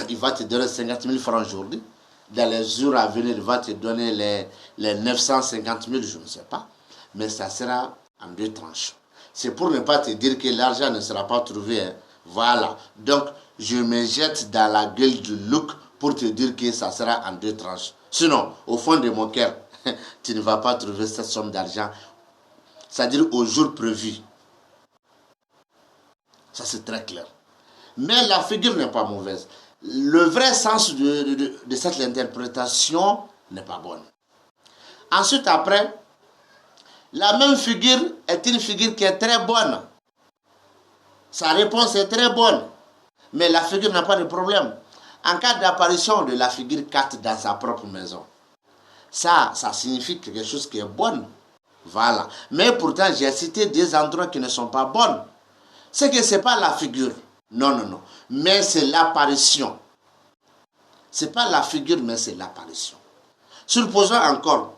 il va te donner 50 000 francs aujourd'hui. Dans les jours à venir, il va te donner les 950 000, je ne sais pas. Mais ça sera en 2 tranches. C'est pour ne pas te dire que l'argent ne sera pas trouvé. Hein. Voilà. Donc, je me jette dans la gueule du loup pour te dire que ça sera en 2 tranches. Sinon, au fond de mon cœur, tu ne vas pas trouver cette somme d'argent. C'est-à-dire au jour prévu. Ça, c'est très clair. Mais la figure n'est pas mauvaise. Le vrai sens de cette interprétation n'est pas bonne. Ensuite, après, la même figure est une figure qui est très bonne. Sa réponse est très bonne. Mais la figure n'a pas de problème. En cas d'apparition de la figure 4 dans sa propre maison, ça signifie quelque chose qui est bon. Voilà. Mais pourtant, j'ai cité des endroits qui ne sont pas bons. C'est que ce n'est pas la figure. Non. Mais c'est l'apparition. Ce n'est pas la figure, mais c'est l'apparition. Supposons encore,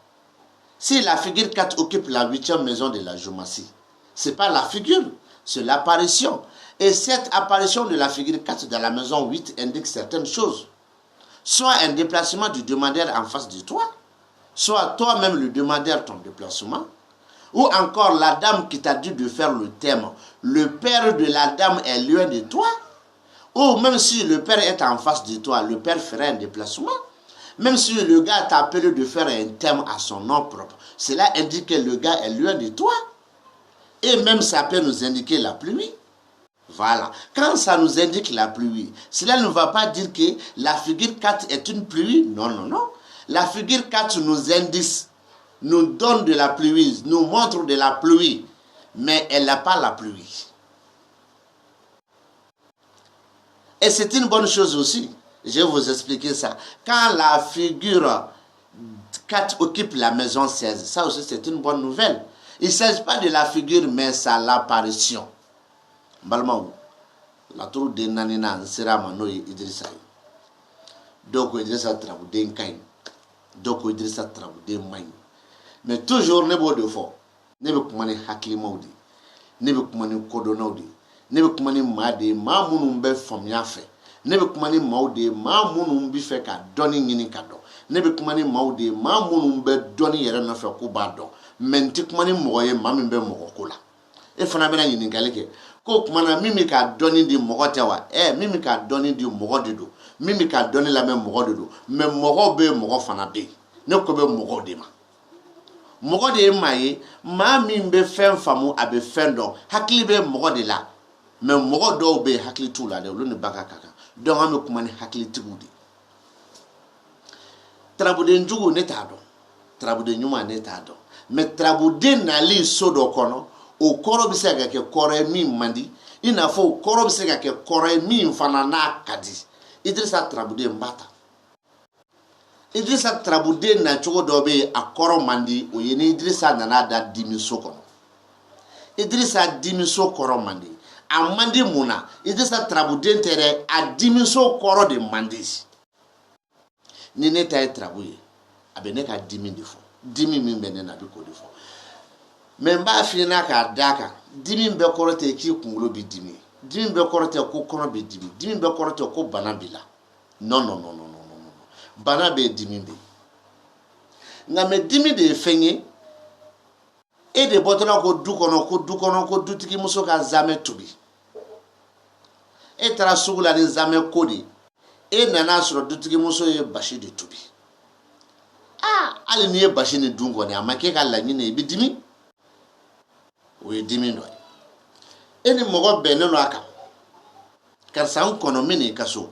si la figure 4 occupe la 8e maison de la géomancie, ce n'est pas la figure, c'est l'apparition. Et cette apparition de la figure 4 dans la maison 8 indique certaines choses. Soit un déplacement du demandeur en face de toi, soit toi-même le demandeur ton déplacement, ou encore la dame qui t'a dit de faire le thème. Le père de la dame est loin de toi, ou même si le père est en face de toi, le père ferait un déplacement. Même si le gars t'a appelé de faire un thème à son nom propre, cela indique que le gars est loin de toi. Et même ça peut nous indiquer la pluie. Voilà. Quand ça nous indique la pluie, cela ne va pas dire que la figure 4 est une pluie. Non, non, non. La figure 4 nous indique, nous donne de la pluie, nous montre de la pluie, mais elle n'a pas la pluie. Et c'est une bonne chose aussi. Je vais vous expliquer ça. Quand la figure 4 occupe la maison 16, ça aussi c'est une bonne nouvelle. Il ne s'agit pas de la figure, mais c'est l'apparition. Balmaou, la tour de Nanina, sera Manoï Idrissa. Donc Idrissa Traboudin Kain. Donc Idrissa Traboudin Main. Mais toujours ne beau de fort. Ne veut pas Hakli Maudi. Ne veut pas Kodonaudi. Ne veut pas Madi, Mamounumbe Fomiafe. Ne veut pas Maudi, Mamounumbi fait qu'à donner une cadeau. Ne veut pas Maudi, Mamounumbe donner un affaire Koubado. Mentikmani moye mamimbe mokola. E fana bena yiningale ke ko kumana mimi ka doni di mogote wa mimi ka doni di mogode do mimi ka doni la même mogode do mais mogo be mogo fana be ne ko be mogode ma mogode maye ma mimbe fen famu abe fen do hakli be mogode la mais mogo do be hakli tout la de lu ne baka kaka donc am kumani hakli tigudi trabude njugu ne ta do trabude nyuma ne ta do mais trabude nali sodo kono o koro bi se ga ke koro mi mandi ina fo koro bi se ga ke koro mi mfana na kadi Idrissa trabude mbata Idrissa trabude na chogo dobe a koro mandi o yeni Idrissa nana da dimiso kono Idrissa dimiso koro mandi a mandi muna Idrissa trabude tere a dimiso koro de mandi ni ne tay trabuye abene ka dimi defo dimi mi bene na bi ko defo memba fina ka daka dimi be korote ki kungulo bi dimi dimi be korote ko kono bi dimi dimi be korote ko bana bila non non non non non non bana be dimi be nga me dimi de fenye e de botona ko du kono ko dutiki muso ka zame tubi e tara sugula ni zame kodi e nana suro dutiki muso ye bashi de tubi ali ni e bashi ni dungo ni amake ka la nyine bi dimi we dimi no eni mogo beneno aka karsa nkono mini kaso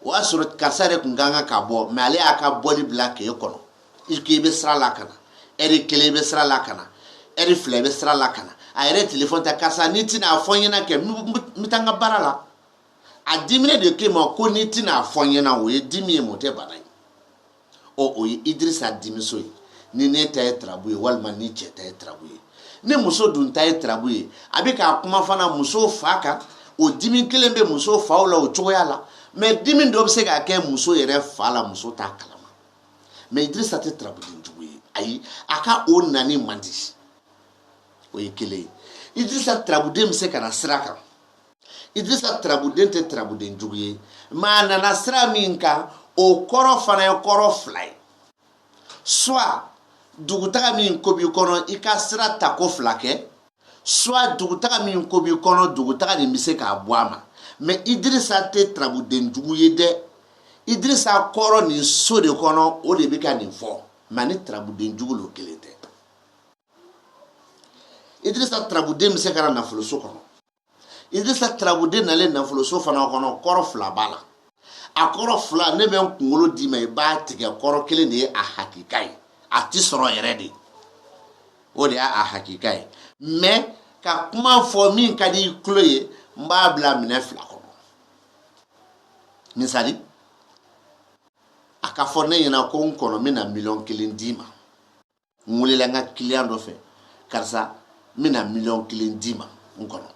wa suro karsare kunganga ka bo me ale aka boli black e kono ilki be sra la kana eri kele be sra la kana eri fle be sra la kana ayre telephone ta karsa niti na afonyena ke mitanga barala a dimine de kema ko niti na afonyena we dimi e mote banai o Idrissa dimiso ni ne tay trabuye walma ni che tay trabuye ne muso dun tay trabuye abika kuma fana muso faka o dimi kelembe muso faula o choya la mais dimi do se ga ke muso yere fala muso ta kalama mais Idrissa te trabuye njuye ayi aka o nani mandi o yekele Idrissa trabuye mse kana sraka Idrissa trabuye te trabuye njuye ma na sra minka o koro fana e koro fly soit dugutaga min kobi kono ikasra tako flake soit dugutaga min kobi kono dugutaga ni mise ka boama mais Idrissa te trabude njuye de Idrissa koro ni so de kono o de bika ni fo mani trabude njugu lo kelete Idrissa trabude mise kara na fuluso kono Idrissa trabude na le na fuluso fana kono koro fla bala akoro fla ne be nkungolo di me ba tige koro kele ne a hakikai ati soro yeredi o de a hakikai me ka kuma fo min kadi kloye mba bla mine fla ko misali aka fo ne yana ko nkono mina million kilin dima ngule la nga client do fe karsa mina million kilin dima nkono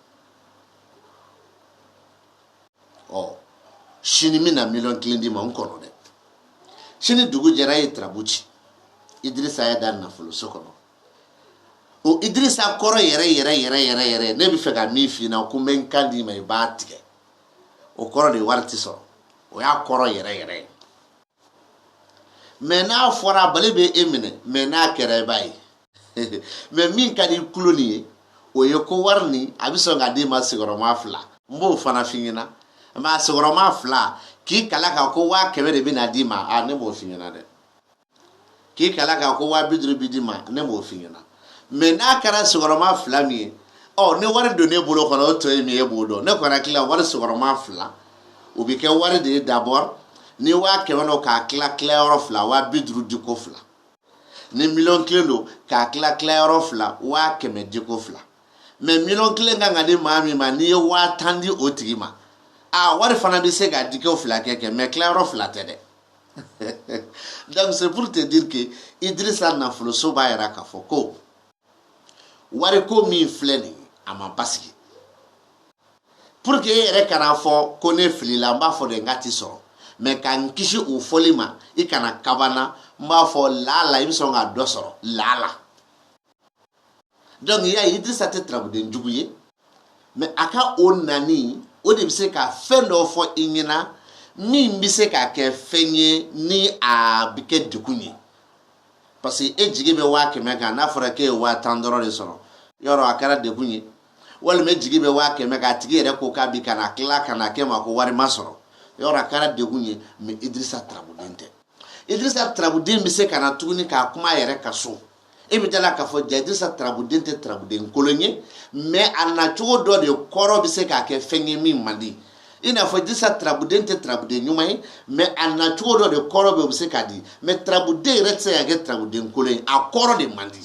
oh shini mina million kilindi ma nkono de shini dugu jara yi trabuchi Idrissa ya dan na fulu sokono o Idrissa kɔrɔ yɛrɛ ne bi fɛ ka min fi na ko men kan di ma I b'a tigɛ o kɔrɔ de wari ti sɔrɔ o y'a kɔrɔ yɛrɛ mais n'a fɔra bale bɛ e minɛ mais n'a kɛra I b'a ye mais min ka di kulo ni ye o ye ko wari ni a bi sɔn ka di ma sigiyɔrɔma 2 n b'o fana fi ɲɛna mais sigiyɔrɔma 2 k'i kala ka ko 100 de bɛna di ma a ne b'o fi ɲɛna dɛ k'i kala ka ko 50 bi di ma ne b'o fi ɲɛna mais n'a kɛra sigiyɔrɔma 2 min ye ni wari don ne bolo kɔnɔ o to ye min ye b'o dɔn ne kɔnɔ kila wari sigiyɔrɔma 2 o bi kɛ wari de ye d'abord ni 100 no k'a kila yɔrɔ 2 50 di ko 2 ni miliyɔn 1 do k'a kila yɔrɔ 2 100 di ko 2 mais miliyɔn 1 kan ka di maa min ma ni ye 10 di o tigi ma wari fana bi se ka di ko 2 kɛ mais kila yɔrɔ 2 tɛ dɛ donc c'est pour te dire que Idrissa nafoloso b'a yira k'a fɔ ko wari ko min filɛ nin a ma basigi pour que e yɛrɛ kana fɔ ko ne filila n b'a fɔ de n ka ti sɔrɔ mais ka n kisi o fɔli ma I kana kabana n b'a fɔ lala I bi sɔn ka dɔ sɔrɔ lala donc ya Idrissa tɛ tarabuden jugu ye mais a ka o nani o de bi se ka fɛn dɔ fɔ I ɲɛna min bi se ka kɛ fɛn ye ni a bi kɛ dekun ye parce que e jigi bɛ 100 kan n'a fɔra k'e ye 10 dɔrɔn de sɔrɔ yɔrɔ a kɛra dekun ye walima e jigi bɛ 100 kan a tigi yɛrɛ ko k'a bi kana tila kana kɛ ma ko wari ma sɔrɔ yɔrɔ a kɛra dekun ye mais Idrissa tarabuden tɛ Idrissa tarabuden bi se kana tuguni k'a kuma yɛrɛ ka so e bi dala k'a fɔ Idrissa tarabuden tɛ tarabuden kolon ye mais a nacogo dɔ de kɔrɔ bi se k'a kɛ fɛn ye min man di I n'a fɔ Idrissa tarabuden tɛ tarabuden ɲuman ye mais a nacogo dɔ de kɔrɔ bɛ se ka di mais tarabuden yɛrɛ tɛ se ka kɛ tarabuden kolon ye a kɔrɔ de man di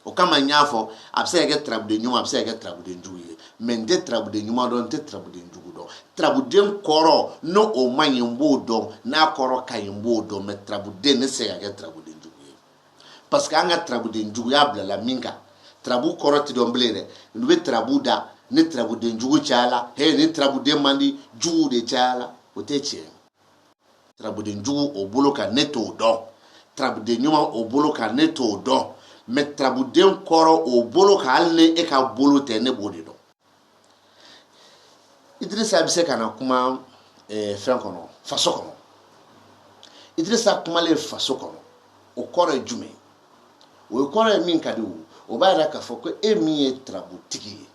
o kama n y'a fɔ a bɛ se ka kɛ tarabuden ɲuman a bɛ se ka kɛ tarabuden jugu ye mais n tɛ tarabuden ɲuman dɔn n tɛ tarabuden jugu dɔn tarabuden kɔrɔ n'o o man ɲi n b'o dɔn n'a kɔrɔ ka ɲi n b'o dɔn mais tarabuden ne tɛ se ka kɛ tarabuden jugu ye parce que an ka tarabuden juguya bilala min kan tarabu kɔrɔ tɛ dɔn bilen dɛ u bɛ tarabu da ni tarabuden jugu cayala ni tarabuden man di jugu de cayala o tɛ tiɲɛ tarabuden jugu o bolo kan ne t'o dɔn tarabuden ɲuman o bolo kan ne t'o dɔn mais tarabuden kɔrɔ o bolo kan hali ni e ka bolo tɛ ne b'o de dɔn Idrissa bi se ka na kuma fɛn kɔnɔ faso kɔnɔ Idrissa kumalen faso kɔnɔ o kɔrɔ ye jumɛn o kɔrɔ ye min ka di o b'a yira k'a fɔ ko e min ye tarabutigi ye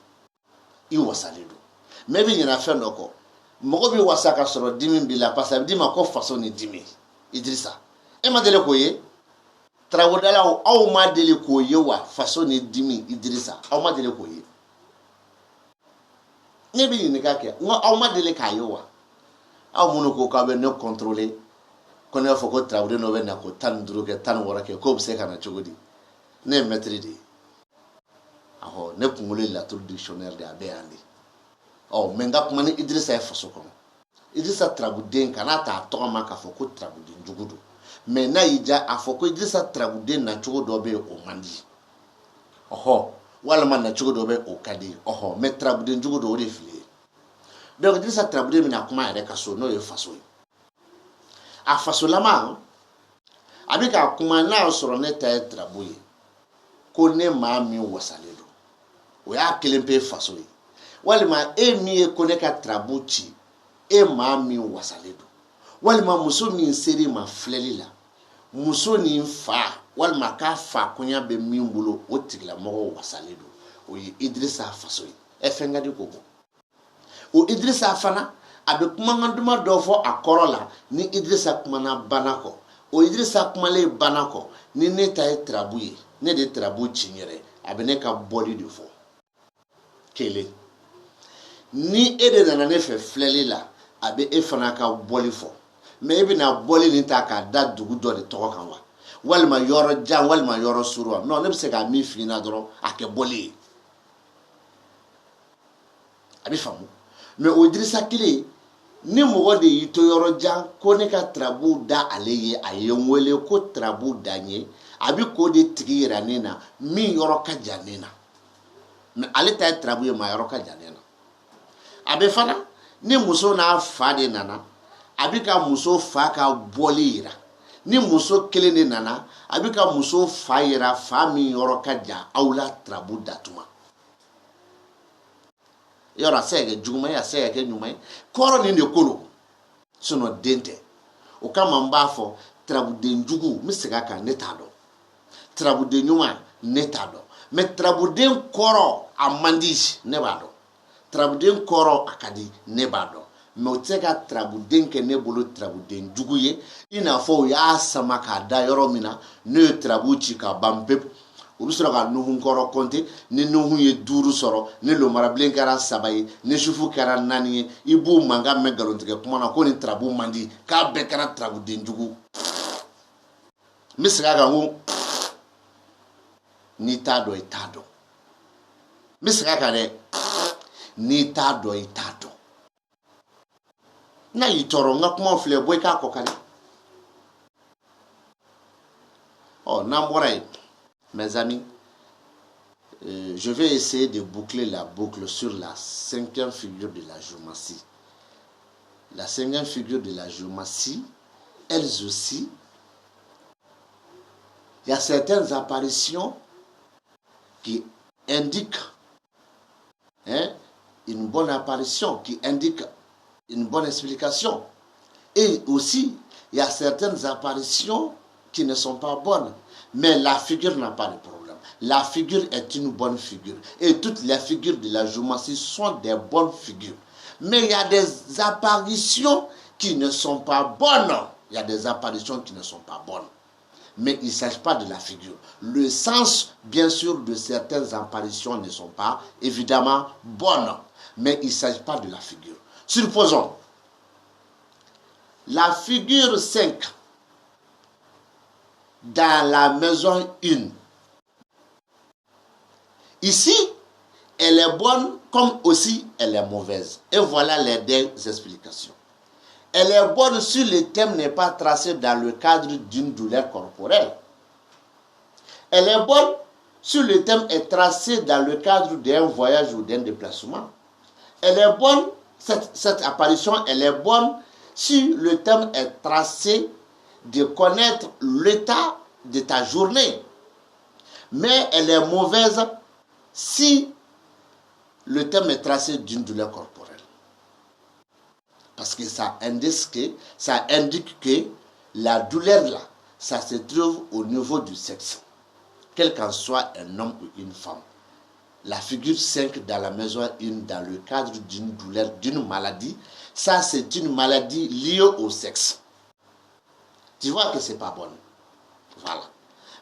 I wasalen don mais bi ɲina fɛn dɔ kɔ mɔgɔ bi wasa ka sɔrɔ dimi b'i la parce que a bɛ d'i ma ko faso ni dimi Idrissa e ma deli k'o ye tarawodalaw aw ma deli k'o ye wa faso ni dimi Idrissa aw ma deli k'o ye ne bi ɲininka kɛ n ko aw ma deli k'a ye wa aw minnu ko k'aw bɛ ne contrôler ko ne b'a fɔ ko tarawele dɔ bɛ na ko 15 kɛ 16 kɛ k'o bɛ se ka na cogo di ne ye maître de ye ne kunkolo ye laturu dictionnaire de a bɛ yan de mais n ka kuma ni Idrissa ye faso kɔnɔ Idrissa tarabuden kana t'a tɔgɔ ma k'a fɔ ko tarabuden jugu don mais n'a y'i diya a fɔ ko Idrissa tarabuden nacogo dɔ bɛ yen o man di walima nacogo dɔ bɛ o ka di mais tarabuden jugu don o de fili ye donc Idrissa tarabuden bɛna kuma yɛrɛ ka so n'o ye faso ye a fasolama a bɛ ka kuma n'a y'a sɔrɔ ne ta ye tarabu ye ko ne maa min wasalen don o y'a kelen pe faso ye walima e min ye ko ne ka tarabu ci e maa min wasalen don walima muso min seri ma filɛli la muso ni fa walima k'a fa konya bɛ min bolo o tigilamɔgɔ wasalen don o ye Idrissa faso ye fɛn ka di ko o Idrissa fana a bɛ kumakan duman dɔ fɔ a kɔrɔ la ni Idrissa kumana bana kɔ o Idrissa kumalen bana kɔ ni ne ta ye tarabu ye ne de tarabu ci n yɛrɛ a bɛ ne ka bɔli de fɔ kelen ni e de nana ne fɛ filɛli la a bɛ e fana ka bɔli fɔ mais e bɛna bɔli nin ta k'a da dugu dɔ de tɔgɔ kan wa walima yɔrɔ jan walima yɔrɔ suru wa non ne bɛ se ka min f'i ɲɛna dɔrɔn a kɛ bɔli ye a bɛ faamu mais o Idrissa kelen ni mɔgɔ de y'i to yɔrɔ jan ko ne ka tarabu da ale ye a ye n wele ko tarabu da n ye a bɛ k'o de tigi yira ne na min yɔrɔ ka jan ne na mais ale ta ye tarabu ye maa yɔrɔ ka jan ne na a bɛ fana ni muso n'a fa de nana a bɛ ka muso fa ka bɔli yira ni muso kelen de nana a bɛ ka muso fa yira fa min yɔrɔ ka jan aw la tarabu datuma yɔrɔ a se ka kɛ juguman ye a se ka kɛ ɲuman ye kɔrɔ nin de ko don sinon den tɛ o kama n b'a fɔ tarabuden jugu n bɛ segin a kan ne t'a dɔn tarabuden ɲuman ne t'a dɔn mais tarabuden kɔrɔ a man di ne b'a dɔn tarabuden kɔrɔ a ka di ne b'a dɔn mais o tɛ se ka tarabuden kɛ ne bolo tarabuden jugu ye i n'a fɔ o y'a sama k'a da yɔrɔ min na ne ye tarabu ci ka ban pewu u bɛ sɔrɔ ka nuhun kɔrɔ kɔnte ni nuhun ye 5 sɔrɔ ni lomarabilen kɛra 3 ye ni sufu kɛra 4 ye i b'o mankan mɛn nkalontigɛ kuma na ko ni tarabu man di k'a bɛɛ kɛra tarabuden jugu n bɛ segin a kan ko n'i t'a dɔn i t'a dɔn n bɛ segin a kan dɛ n'i t'a dɔn i t'a dɔn n'a y'i tɔɔrɔ n ka kuma filɛ bɔ i k'a kɔ kari n'an bɔra yen mes amis, je vais essayer de boucler la boucle sur la 5e figure de la géomancie. La 5e figure de la géomancie, elles aussi, il y a certaines apparitions qui indiquent une bonne apparition, qui indiquent une bonne explication. Et aussi, il y a certaines apparitions qui ne sont pas bonnes. Mais la figure n'a pas de problème. La figure est une bonne figure. Et toutes les figures de la géomancie sont des bonnes figures. Mais il y a des apparitions qui ne sont pas bonnes. Il y a des apparitions qui ne sont pas bonnes. Mais il ne s'agit pas de la figure. Le sens, bien sûr, de certaines apparitions ne sont pas évidemment bonnes. Mais il ne s'agit pas de la figure. Supposons, la figure 5 dans la maison 1. Ici, elle est bonne comme aussi elle est mauvaise. Et voilà les 2 explications. Elle est bonne si le thème n'est pas tracé dans le cadre d'une douleur corporelle. Elle est bonne si le thème est tracé dans le cadre d'un voyage ou d'un déplacement. Elle est bonne, cette apparition, elle est bonne si le thème est tracé de connaître l'état de ta journée. Mais elle est mauvaise si le thème est tracé d'une douleur corporelle. Parce que ça indique que la douleur là, ça se trouve au niveau du sexe. Quel qu'en soit un homme ou une femme. La figure 5 dans la maison 1, dans le cadre d'une douleur, d'une maladie, ça c'est une maladie liée au sexe. Tu vois que c'est pas bon. Voilà.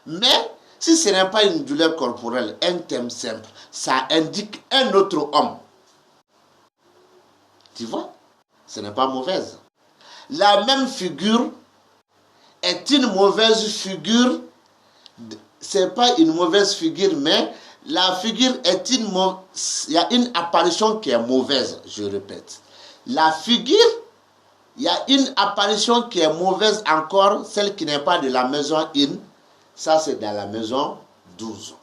Mais si ce n'est pas une douleur corporelle, un thème simple, ça indique un autre homme. Tu vois, ce n'est pas mauvaise. La même figure est une mauvaise figure. C'est pas une mauvaise figure, mais la figure est il y a une apparition qui est mauvaise, je répète. La figure, il y a une apparition qui est mauvaise encore, celle qui n'est pas de la maison 1, ça c'est dans la maison 12.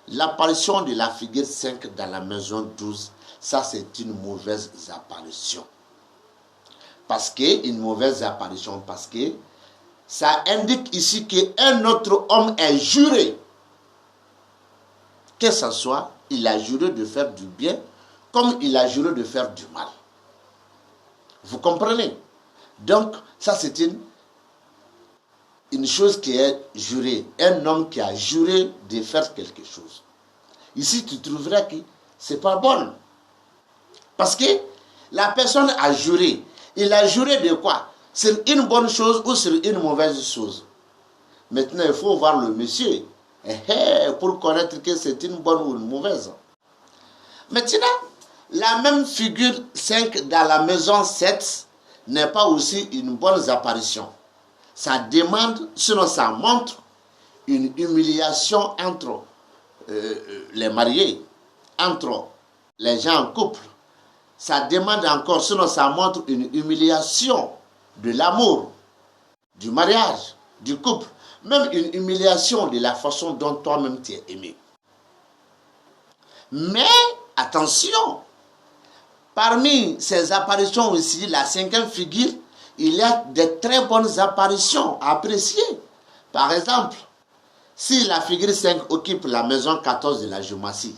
L'apparition de la figure 5 dans la maison 12, ça c'est une mauvaise apparition. Parce que ça indique ici qu'un autre homme est juré. Que ce soit, il a juré de faire du bien, comme il a juré de faire du mal. Vous comprenez? Donc, ça c'est une chose qui est jurée. Un homme qui a juré de faire quelque chose. Ici, tu trouveras que ce n'est pas bon. Parce que la personne a juré. Il a juré de quoi? Sur une bonne chose ou sur une mauvaise chose. Maintenant, il faut voir le monsieur pour connaître que c'est une bonne ou une mauvaise. Maintenant, la même figure 5 dans la maison 7 n'est pas aussi une bonne apparition. Ça demande, sinon ça montre une humiliation entre les mariés, entre les gens en couple. Ça demande encore, sinon ça montre une humiliation de l'amour, du mariage, du couple. Même une humiliation de la façon dont toi-même tu es aimé. Mais, attention, parmi ces apparitions aussi, la 5e figure, il y a de très bonnes apparitions à apprécier. Par exemple, si la figure 5 occupe la maison 14 de la géomancie,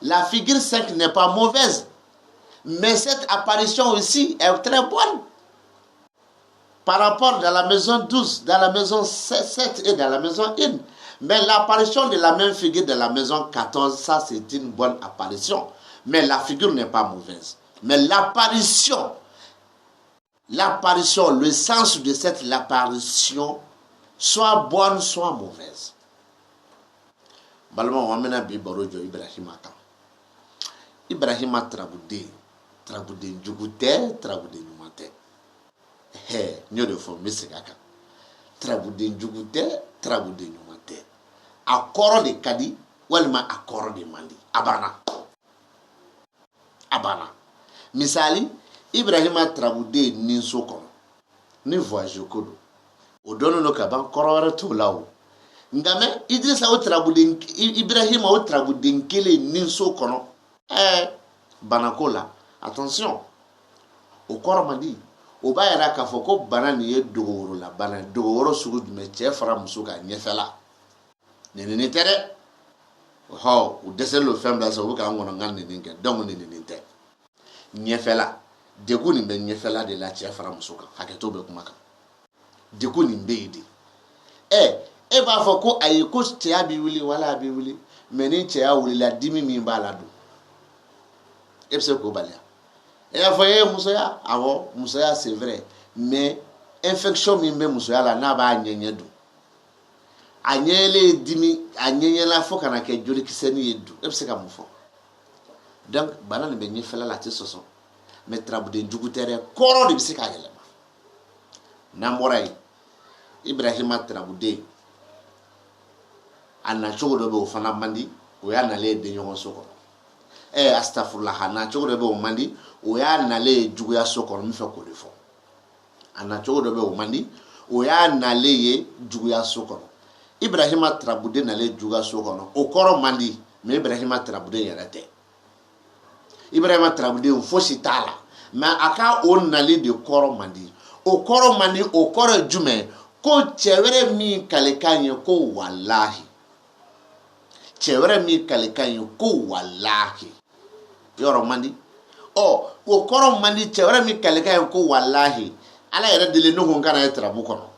la figure 5 n'est pas mauvaise, mais cette apparition aussi est très bonne. Par rapport dans la maison 12, dans la maison 7 et dans la maison 1. Mais l'apparition de la même figure de la maison 14, ça c'est une bonne apparition. Mais la figure n'est pas mauvaise. Mais l'apparition, le sens de cette apparition, soit bonne, soit mauvaise. Balma wamena bi barojo Ibrahima kan. Ibrahima trabude jugute, trabude nyumate. Nyo de fo misigaka. Trabude jugute, trabude nyumate. Akoro de kadi, walma akoro de mandi. Abana. Misali, Ibrahima trabude ninso kono. Ni voyage kodo. Odono no kaban korowara to lawo. Ngame Idrissa o trabude Ibrahima o trabude nkele ninso kono. Banakola. Attention. O koromadi. O ba yara ka foko bana ni ye dogoro la bana dogoro sugu dume che fara muso ka nyefela. Nini tere. Ho, o desel lo fembla so ka ngono ngan ni nke donc nini tere. Nyefela. Degu ni be nyefela de la che fara muso ka. Haketo be kuma ka. Degu ni be idi. E ba foko ayi ko che abi wili wala abi wili. Meni che a wili la dimi mi ba la do. Epse ko balia. Et voyez musoya awo musoya c'est vrai mais infection mi be musoya la na ba anyenye do anyele dimi anyenye la fo kana ke jori kiseni yedu epse ka mufo donc bana ne be nyefela la tisoso mais trabude njugutere koro de bisika yelema na morai Ibrahima trabude ana chogo do be fana mandi o ya na le de nyon soko astafurlah ana chogo do be o mandi o ya nale juguya sokoro mi fe ko le fo ana chogo do be o mandi o ya nale ye juguya sokoro Ibrahima trabude nale juguya sokoro o koro mandi me Ibrahima trabude yarate Ibrahima trabude o fosi tala ma aka o nale de koro mandi o koro jume ko chewere mi kalekanye ko wallahi yoro mandi o koro mandi chewra mi kaleka ko wallahi ala yara dele no hon kana etrabu kono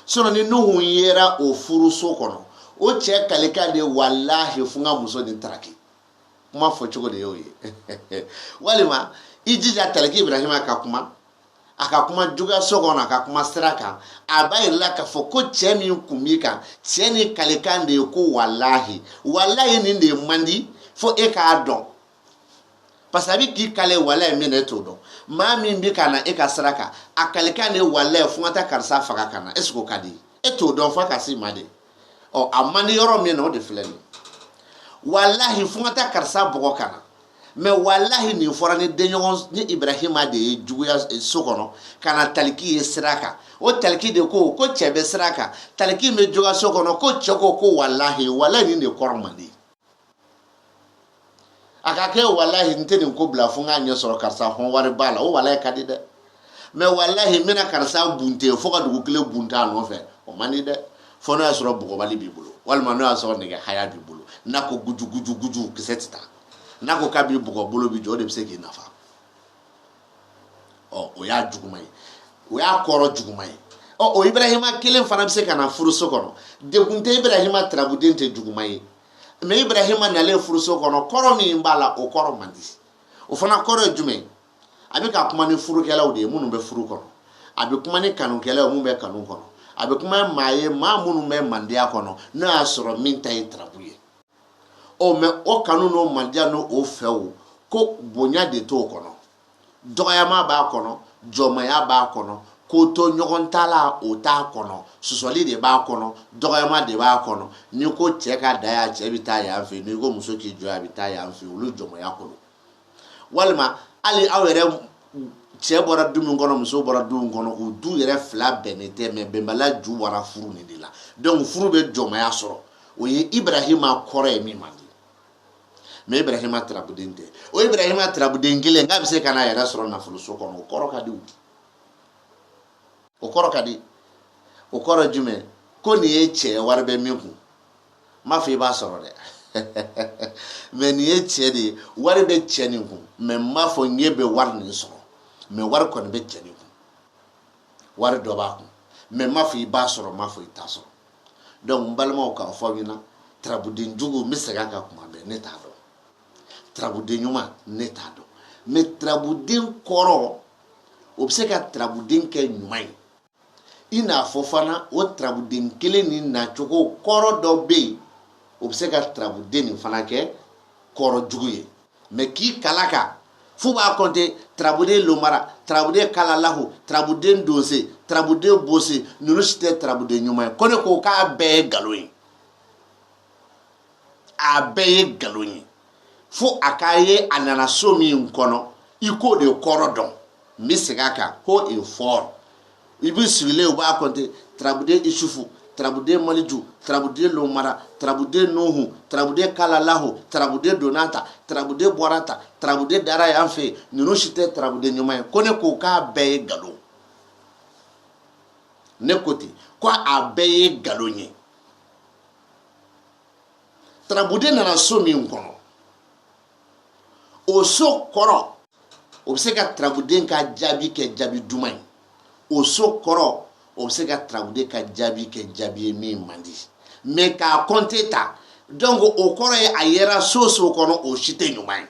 sono ni no hon yera o furu so kono o che kaleka de wallahi funga muso din traki ma fo chogo de yoyi walima ijija talaki Ibrahima akakuma juga so kono akakuma straka abayilla ka fo ko che mi kumika che ni kaleka de ko wallahi ni de mandi fo e ka don pasabi ki kale wala mine to do ma min bi kana e ka saraka akalika ne wala funata karsa faka kana esko kadi e to do faka si made o amani yoro mi no de fleni wallahi funata karsa bogo kana me wallahi ni forani de nyon ni Ibrahima de juguya sokono kana taliki saraka o taliki de ko chebe saraka taliki me juga sokono ko choko ko wallahi ni ne kormandi akake wallahi nteni ko bla funga nya soro karsa hon wari bala o wallahi kadi de me wallahi mina karsa bunte fo ka dugu kile bunta no fe o mani de fo no soro bugo bali bibulo wal manu asoro ne haya bibulo nako guju kisetita nako kabi bugo bolo bi jode bse ki nafa o ya jugumai o ya koro jugumai o Ibrahima kelen fana bse kana furu sokono de kunte Ibrahima trabudente jugumai me Ibrahima nale furuso kono koro mi mbala o koro mandi o fana koro jume abi ka kuma ni furu kela o de munu be furu kono abi kuma ni kanu kela o mu be kanu kono abi kuma maye ma munu me mandia kono na asoro minta itrabuye o me o kanu no mandia no o fewo ko bonya de to kono doya ma ba kono joma ya ba kono ko to nyogon tala o ta kono susoli de ba kono doyama de ba kono ni ko cheka daya chebita ya mfe ni ko muso ki jo abita ya mfe ulu jomo ya kono walma ali awere chebora dum ngono muso bora dum ngono o du yere fla benete me bembala ju wara furu ni dila donc furu be jomo ya soro o ye Ibrahima kore mi mandi me Ibrahima trabudente o Ibrahima trabudengile ngabe se kana yara soro na fulu so kono koro kadi o kɔrɔ ka di o kɔrɔ jumɛn ko nin ye cɛ wari bɛ min kun m'a fɔ i b'a sɔrɔ dɛ mais nin ye cɛ de ye wari bɛ cɛ nin kun mais m'a fɔ n ye bɛ wari nin sɔrɔ mais wari kɔni bɛ cɛ nin kun wari dɔ b'a kun mais m'a fɔ i b'a sɔrɔ m'a fɔ i t'a sɔrɔ donc n balimaw k'a fɔ aw ɲɛna tarabuden jugu n bɛ segin a kan kuma bɛɛ ne t'a dɔn tarabuden ɲuman ne t'a dɔn mais tarabuden kɔrɔ o bɛ se ka tarabuden kɛ ɲuman ye i n'a fɔ fana o tarabuden kelen nin nacogo kɔrɔ dɔ bɛ yen o bɛ se ka tarabuden nin fana kɛ kɔrɔ jugu ye mais k'i kala kan f'u b'a compter tarabuden lomara tarabuden kalalahu tarabuden donse tarabuden bose ninnu si tɛ tarabuden ɲuman ye ko ne ko k'a bɛɛ ye nkalon ye a bɛɛ ye nkalon ye fo a k'a ye a nana so min kɔnɔ i k'o de kɔrɔ dɔn n bɛ segin a kan ko est fort i bɛ sigilen u b'a compter tarabuden isufu tarabuden maliju tarabuden lomara tarabuden nuhu tarabuden kalalahu tarabuden donata tarabuden bɔrata tarabuden dara yan fɛ ninnu si tɛ tarabuden ɲuman ye ko ne ko k'a bɛɛ ye nkalon ne ko ten ko a bɛɛ ye nkalon ye tarabuden nana so min kɔnɔ o so kɔrɔ o bɛ se ka tarabuden ka jaabi kɛ jaabi duman ye o so kɔrɔ o bɛ se ka tarabuden ka jaabi kɛ jaabi ye min man di mais k'a compter ta donc o kɔrɔ ye a yera so kɔnɔ o si tɛ ɲuman ye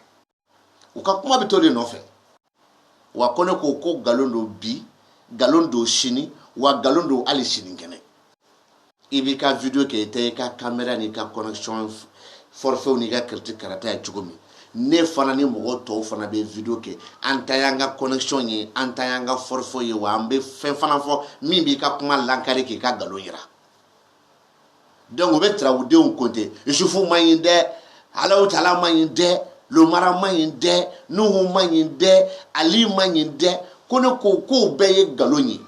u ka kuma bɛ to de nɔfɛ wa ko ne ko ko nkalon don bi nkalon don sini wa nkalon don hali sinikɛnɛ i b'i ka video kɛ i tɛ i ka caméra n'i ka connexion forfait n'i ka carte karata ye cogo min ne fana ni mɔgɔ tɔw fana bɛ video kɛ an ta y'an ka connexion ye an ta y'an ka forfait ye wa an bɛ fɛn fana fɔ min b'i ka kuma lankari k'i ka nkalon yira donc u bɛ tarabudenw compter Yusufu man ɲi dɛ Alahu Taala man ɲi dɛ Lomara man ɲi dɛ Nuhu man ɲi dɛ Ali man ɲi dɛ ko ne ko k'o bɛɛ ye nkalon ye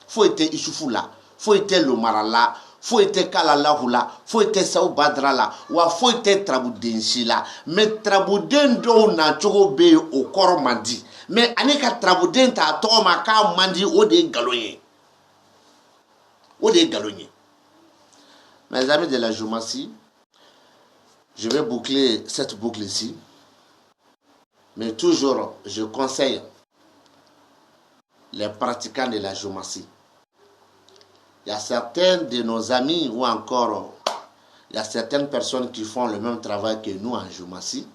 foyi tɛ Yusufu la foyi tɛ Lomara la foyi tɛ kalalahu la foyi tɛ sawu badara la wa foyi tɛ tarabuden si la mais tarabuden dɔw nacogo bɛ yen o kɔrɔ man di mais ani ka tarabuden t'a tɔgɔ ma k'a man di o de ye nkalon ye o de ye nkalon ye. Mes amis de la Joumassi, je vais boucler cette boucle ici, mais toujours je conseille les pratiquants de la Joumassi. Il y a certains de nos amis ou encore il y a certaines personnes qui font le même travail que nous en Joumassi,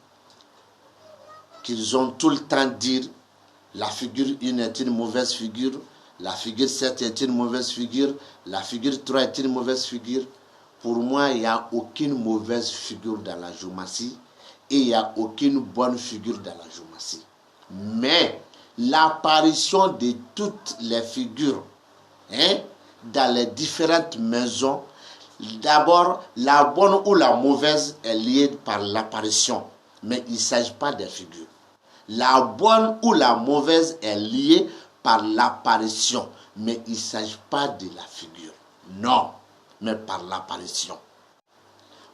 qu'ils ont tout le temps dire la figure 1 est une mauvaise figure, la figure 7 est une mauvaise figure, la figure 3 est une mauvaise figure. Pour moi, il n'y a aucune mauvaise figure dans la Joumassi et il n'y a aucune bonne figure dans la Joumassi. Mais l'apparition de toutes les figures dans les différentes maisons, d'abord, la bonne ou la mauvaise est liée par l'apparition, mais il ne s'agit pas des figures. La bonne ou la mauvaise est liée par l'apparition, mais il ne s'agit pas de la figure. Non, mais par l'apparition.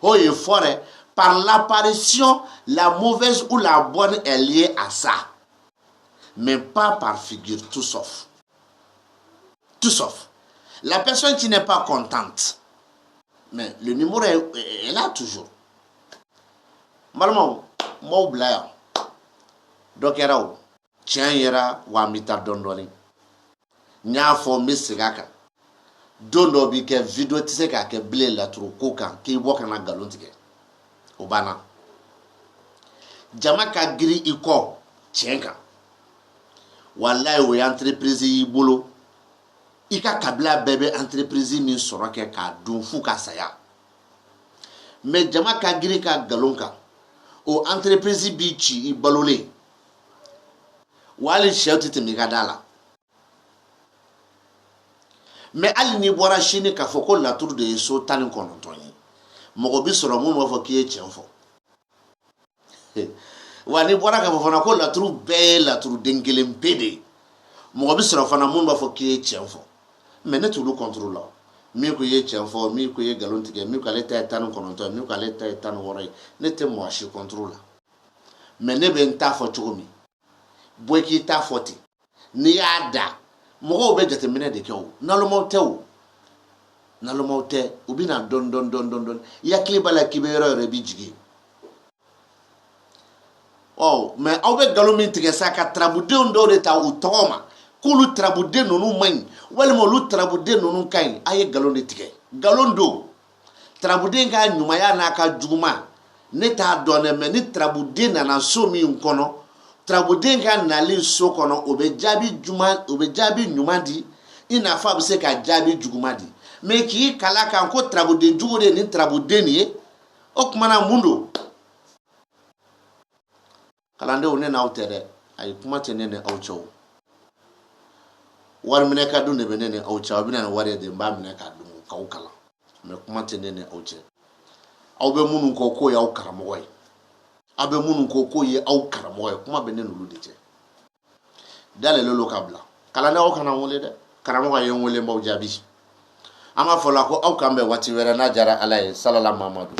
Oh, il est fort, hein? Par l'apparition, la mauvaise ou la bonne est liée à ça, mais pas par figure, tout sauf. Tout sauf. La personne qui n'est pas contente, mais le numéro est là toujours. Malmo, mo blaya. Donc era tiens yera wa mita dondoni. Nya fo misigaka. Dondo bi ke video tise ka ke ble la tru ko kan ki bo kana galon tike. Obana. Jama ka giri iko tienka. Wallahi we entreprise yi bolo. Ika kabla bebe entreprise min soro ke ka dun fu ka saya. Mais jama ka giri ka galonka. O entreprise bi ci i balole. Wali shouti te migadala. Mais ali ni bora chini ka foko la tour de so tani konontoni. Mogo bi soro mun wa fo ki e chenfo. Wani bora ka fo na ko la tour be la tour dengelem pede. Mogo bi soro fana mun wa fo ki e chenfo. Mais ne tulu contrôle. Mi ko ye chenfo, mi ko ye galontige, mi ko ale ta tani kononton, mi ko ale ta tani wore. Ne te mo shi contrôle. Mais ne be nta fo chokomi. Boy ki ta foti. Ni ada mɔgɔw bɛ jateminɛ de kɛ o nalomaw tɛ o nalomaw tɛ u bɛ na dɔn i hakili b'a la k'i bɛ yɔrɔ yɔrɔ i bɛ jigin mais aw bɛ nkalon min tigɛ sa ka tarabudenw dɔw de ta u tɔgɔ ma k'olu tarabuden ninnu man ɲi walima olu tarabuden ninnu ka ɲi a ye nkalon de tigɛ nkalon don tarabuden ka ɲumanya n'a ka juguman ne t'a dɔn dɛ mais ni tarabuden nana so min kɔnɔ tarabuden ka nali so kɔnɔ o bɛ jaabi ɲuman di i n'a fɔ a bɛ se ka jaabi juguman di mais k'i kala kan ko tarabuden jugu de ni tarabuden nin ye o kumana mun don kalandenw ne n'aw tɛ dɛ ayi kuma tɛ ne ni aw cɛ o wari minɛ ka dun de bɛ ne ni aw cɛ aw bɛ na ni wari ye de n b'a minɛ k'a dun k'aw kalan mais kuma tɛ ne ni aw cɛ aw bɛ minnu ko k'o y'aw karamɔgɔ ye aw bɛ minnu ko k'o ye aw karamɔgɔ ye kuma bɛ ne n'olu de cɛ dalelen don ka bila kalandenw aw kana n wele dɛ karamɔgɔ ye n wele n b'aw jaabi an b'a fɔ la ko aw k'an bɛn waati wɛrɛ n'a diyara ala ye salala mamadu